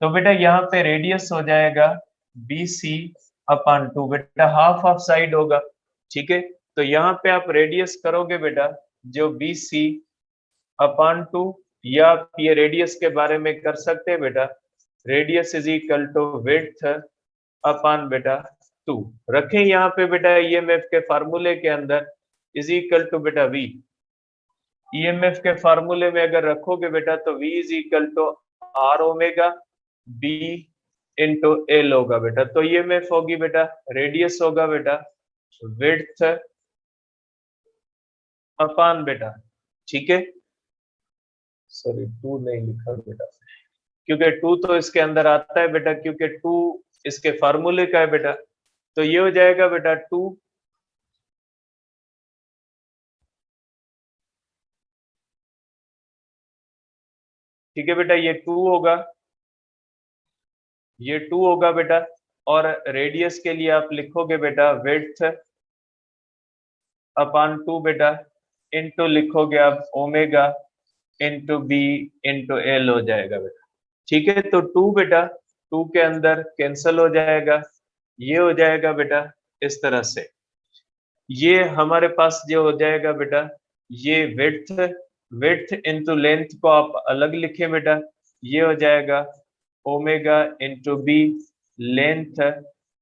तो बेटा यहाँ पे रेडियस हो जाएगा बी सी अपॉन 2, बेटा हाफ ऑफ साइड होगा। ठीक है, तो यहाँ पे आप रेडियस करोगे बेटा जो बी सी अपॉन 2, या आप ये रेडियस के बारे में कर सकते हैं बेटा, radius is equal to width upon बेटा 2। रखें यहाँ पे बेटा ईएमएफ के फार्मूले के अंदर इज इक्वल टू बेटा वी, ईएमएफ के फार्मूले में अगर रखोगे बेटा तो V is equal to R omega B into L होगा बेटा। तो ईएमएफ होगी बेटा, रेडियस होगा बेटा विड्थ अपॉन बेटा, ठीक है, सॉरी 2 नहीं लिखा बेटा, क्योंकि 2 तो इसके अंदर आता है बेटा, क्योंकि 2 इसके फार्मूले का है बेटा। तो ये हो जाएगा बेटा 2 ठीक है बेटा, ये 2 होगा, ये 2 होगा बेटा। और रेडियस के लिए आप लिखोगे बेटा विड्थ अपॉन 2 बेटा, इनटू लिखोगे आप omega into B into L हो जाएगा बेटा। ठीक है, तो 2 बेटा 2 के अंदर कैंसल हो जाएगा, ये हो जाएगा बेटा इस तरह से। ये हमारे पास जो हो जाएगा बेटा, ये विड्थ, विड्थ इंटू लेंथ को आप अलग लिखे बेटा, ये हो जाएगा omega into B length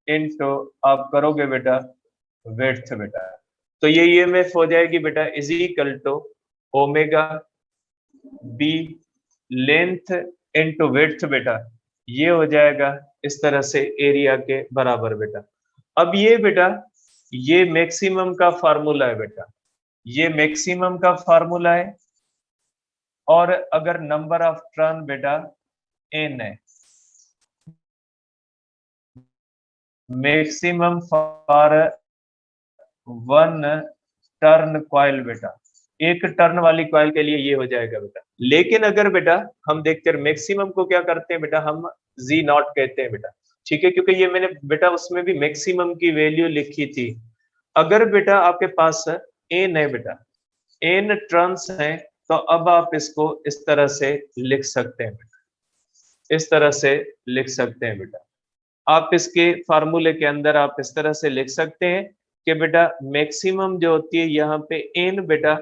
into आप करोगे बेटा विड्थ बेटा। तो ये ईएमएफ हो जाएगी बेटा is equal to omega B length into width बेटा, ये हो जाएगा इस तरह से एरिया के बराबर बेटा। अब ये बेटा ये मैक्सिमम का फार्मूला है बेटा, ये मैक्सिमम का फार्मूला है। और अगर नंबर ऑफ टर्न बेटा एन है, maximum for one turn coil बेटा, एक टर्न वाली कॉइल के लिए ये हो जाएगा बेटा। लेकिन अगर बेटा हम देखते हैं मैक्सिमम को क्या करते हैं बेटा, हम जी नॉट कहते हैं बेटा, ठीक है, क्योंकि ये मैंने बेटा उसमें भी मैक्सिमम की वैल्यू लिखी थी। अगर बेटा आपके पास एन है बेटा, एन टर्न्स है, तो अब आप इसको इस तरह से लिख सकते हैं बेटा, इस तरह से लिख सकते हैं बेटा। आप इसके फार्मूले के अंदर आप इस तरह से लिख सकते हैं कि बेटा मैक्सिमम जो होती है यहाँ पे एन बेटा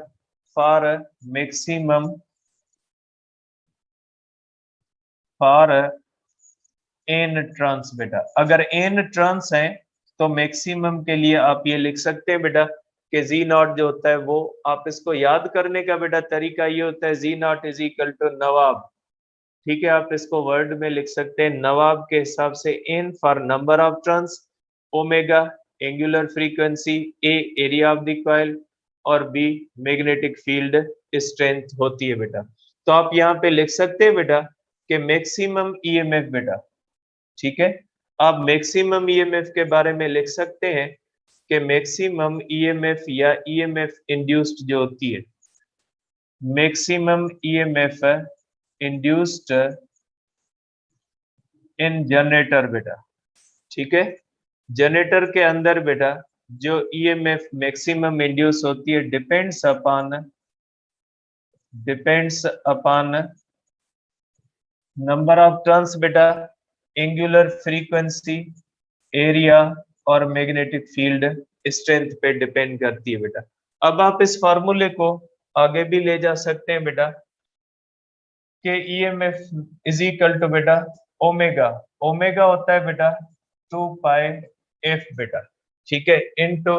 for maximum for N turns बेटा, अगर एन ट्रांस है तो मैक्सिमम के लिए आप ये लिख सकते हैं बेटा कि जी नॉट जो होता है वो, आप इसको याद करने का बेटा तरीका ये होता है जी नॉट इज इक्वल टू नवाब, ठीक है, आप इसको वर्ड में लिख सकते हैं नवाब के हिसाब से, N for number of turns, omega angular frequency, A area of the coil, और बी मैग्नेटिक फील्ड स्ट्रेंथ होती है बेटा। तो आप यहाँ पे लिख सकते हैं बेटा कि मैक्सिमम ईएमएफ बेटा, ठीक है, आप मैक्सिमम ईएमएफ के बारे में लिख सकते हैं कि मैक्सिमम ईएमएफ या ईएमएफ इंड्यूस्ड जो होती है, maximum EMF induced in generator बेटा, ठीक है, जनरेटर के अंदर बेटा जो ईएमएफ मैक्सिमम इंड्यूस होती है depends upon number of turns बेटा, एंगुलर फ्रीक्वेंसी, एरिया और मैग्नेटिक फील्ड स्ट्रेंथ पे डिपेंड करती है बेटा। अब आप इस फॉर्मूले को आगे भी ले जा सकते हैं बेटा कि ईएमएफ इज इक्वल टू बेटा ओमेगा, ओमेगा होता है बेटा 2 पाई एफ बेटा, ठीक है, इनटू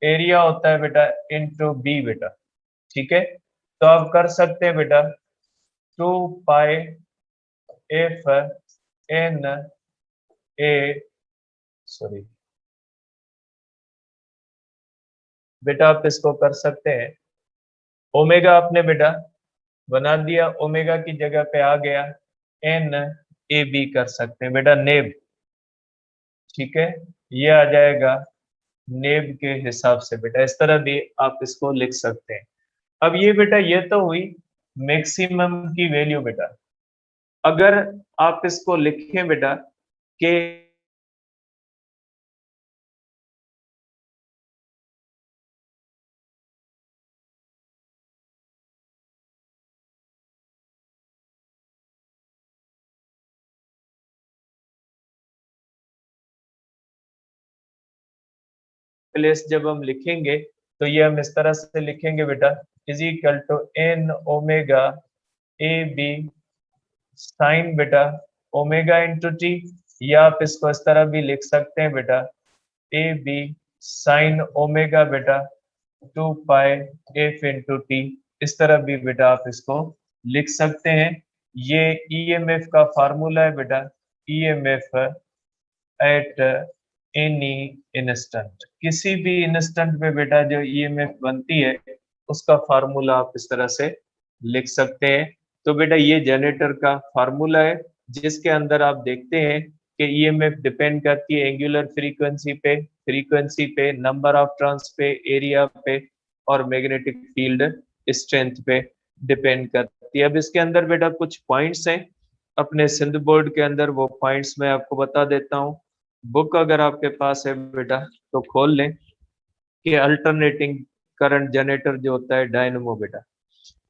एरिया होता है बेटा इनटू बी बेटा, ठीक है। तो आप कर सकते हैं बेटा 2 पाई एफ एन ए, सॉरी बेटा आप इसको कर सकते हैं, ओमेगा आपने बेटा बना दिया, ओमेगा की जगह पे आ गया एन ए बी कर सकते हैं बेटा, नेब। ठीक है, ये आ जाएगा नेब के हिसाब से बेटा, इस तरह भी आप इसको लिख सकते हैं। अब ये बेटा ये तो हुई मैक्सिमम की वैल्यू बेटा। अगर आप इसको लिखें बेटा कि प्लेस जब हम लिखेंगे तो ये हम इस तरह से लिखेंगे बेटा, is equal to N omega A B sine बेटा ओमेगा इंटू टी, या आप इसको इस तरह भी लिख सकते हैं बेटा, ए बी साइन ओमेगा बेटा 2 पाई एफ इंटू टी, इस तरह भी बेटा आप इसको लिख सकते हैं। ये ईएमएफ का फार्मूला है बेटा, ईएमएफ एट एनी इंस्टेंट, किसी भी इंस्टेंट में बेटा जो ईएमएफ बनती है उसका फार्मूला आप इस तरह से लिख सकते हैं। तो बेटा ये जनरेटर का फार्मूला है, जिसके अंदर आप देखते हैं कि ईएमएफ डिपेंड करती है एंगुलर फ्रीक्वेंसी पे, नंबर ऑफ टर्न्स पे, एरिया पे और मैग्नेटिक फील्ड स्ट्रेंथ पे डिपेंड करती है। अब इसके अंदर बेटा कुछ पॉइंट्स हैं अपने सिंध बोर्ड के अंदर, वो पॉइंट्स मैं आपको बता देता हूँ। बुक अगर आपके पास है बेटा तो खोल लें कि अल्टरनेटिंग करंट जनरेटर जो होता है डायनेमो बेटा।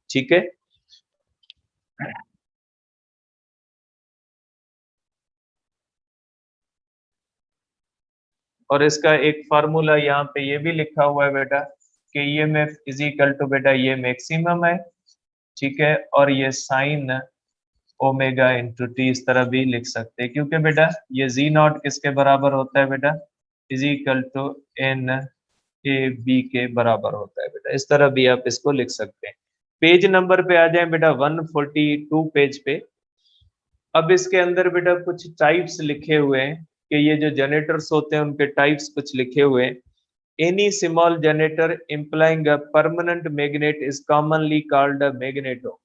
ठीक है, और इसका एक फार्मूला यहाँ पे ये भी लिखा हुआ है बेटा कि ईएमएफ इज इक्वल टू बेटा ये मैक्सिमम है। ठीक है, और ये साइन ओमेगा इंटू टी, इस तरह भी लिख सकते हैं, क्योंकि बेटा ये जी नॉट किसके बराबर होता है बेटा, is equal to N A B के बराबर होता है बेटा, इस तरह भी आप इसको लिख सकते हैं। पेज नंबर पे आ जाए बेटा 142 पेज पे। अब इसके अंदर बेटा कुछ टाइप्स लिखे हुए हैं कि ये जो जनरेटर्स होते हैं उनके टाइप्स कुछ लिखे हुए हैं। Any small generator implying a permanent magnet is commonly called a magneto.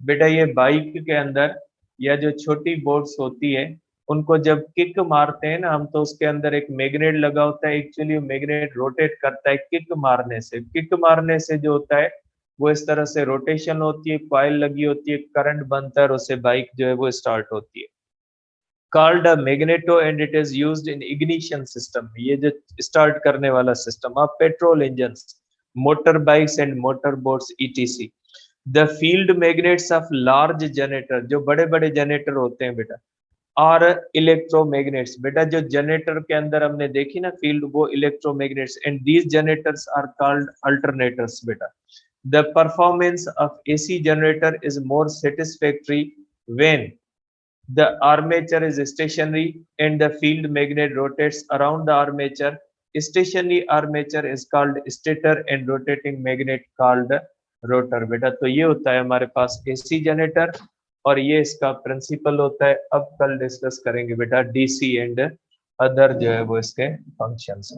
बेटा ये बाइक के अंदर या जो छोटी बोट्स होती है उनको जब किक मारते हैं ना हम, तो उसके अंदर एक मैग्नेट लगा होता है, एक्चुअली मैग्नेट रोटेट करता है किक मारने से जो होता है वो इस तरह से रोटेशन होती है, कॉइल लगी होती है, करंट बनता है और उससे बाइक जो है वो स्टार्ट होती है। Called a magneto and it is used in ignition system, ये जो स्टार्ट करने वाला system of petrol engine, motor bikes and motor boats etc. The field magnets of large generator, जो बड़े बड़े जनरेटर होते हैं बेटा, और इलेक्ट्रोमैग्नेट्स, बेटा जो जनरेटर के अंदर हमने देखी ना फील्ड, वो electromagnets, and these generators are called alternators बेटा। The performance of AC generator is more satisfactory when the armature is stationary and the field magnet rotates around the armature. Stationary armature is called stator and rotating magnet called rotor बेटा। तो ये होता है हमारे पास एसी जनरेटर और ये इसका प्रिंसिपल होता है। अब कल डिस्कस करेंगे बेटा डीसी एंड अदर जो है वो इसके फंक्शंस।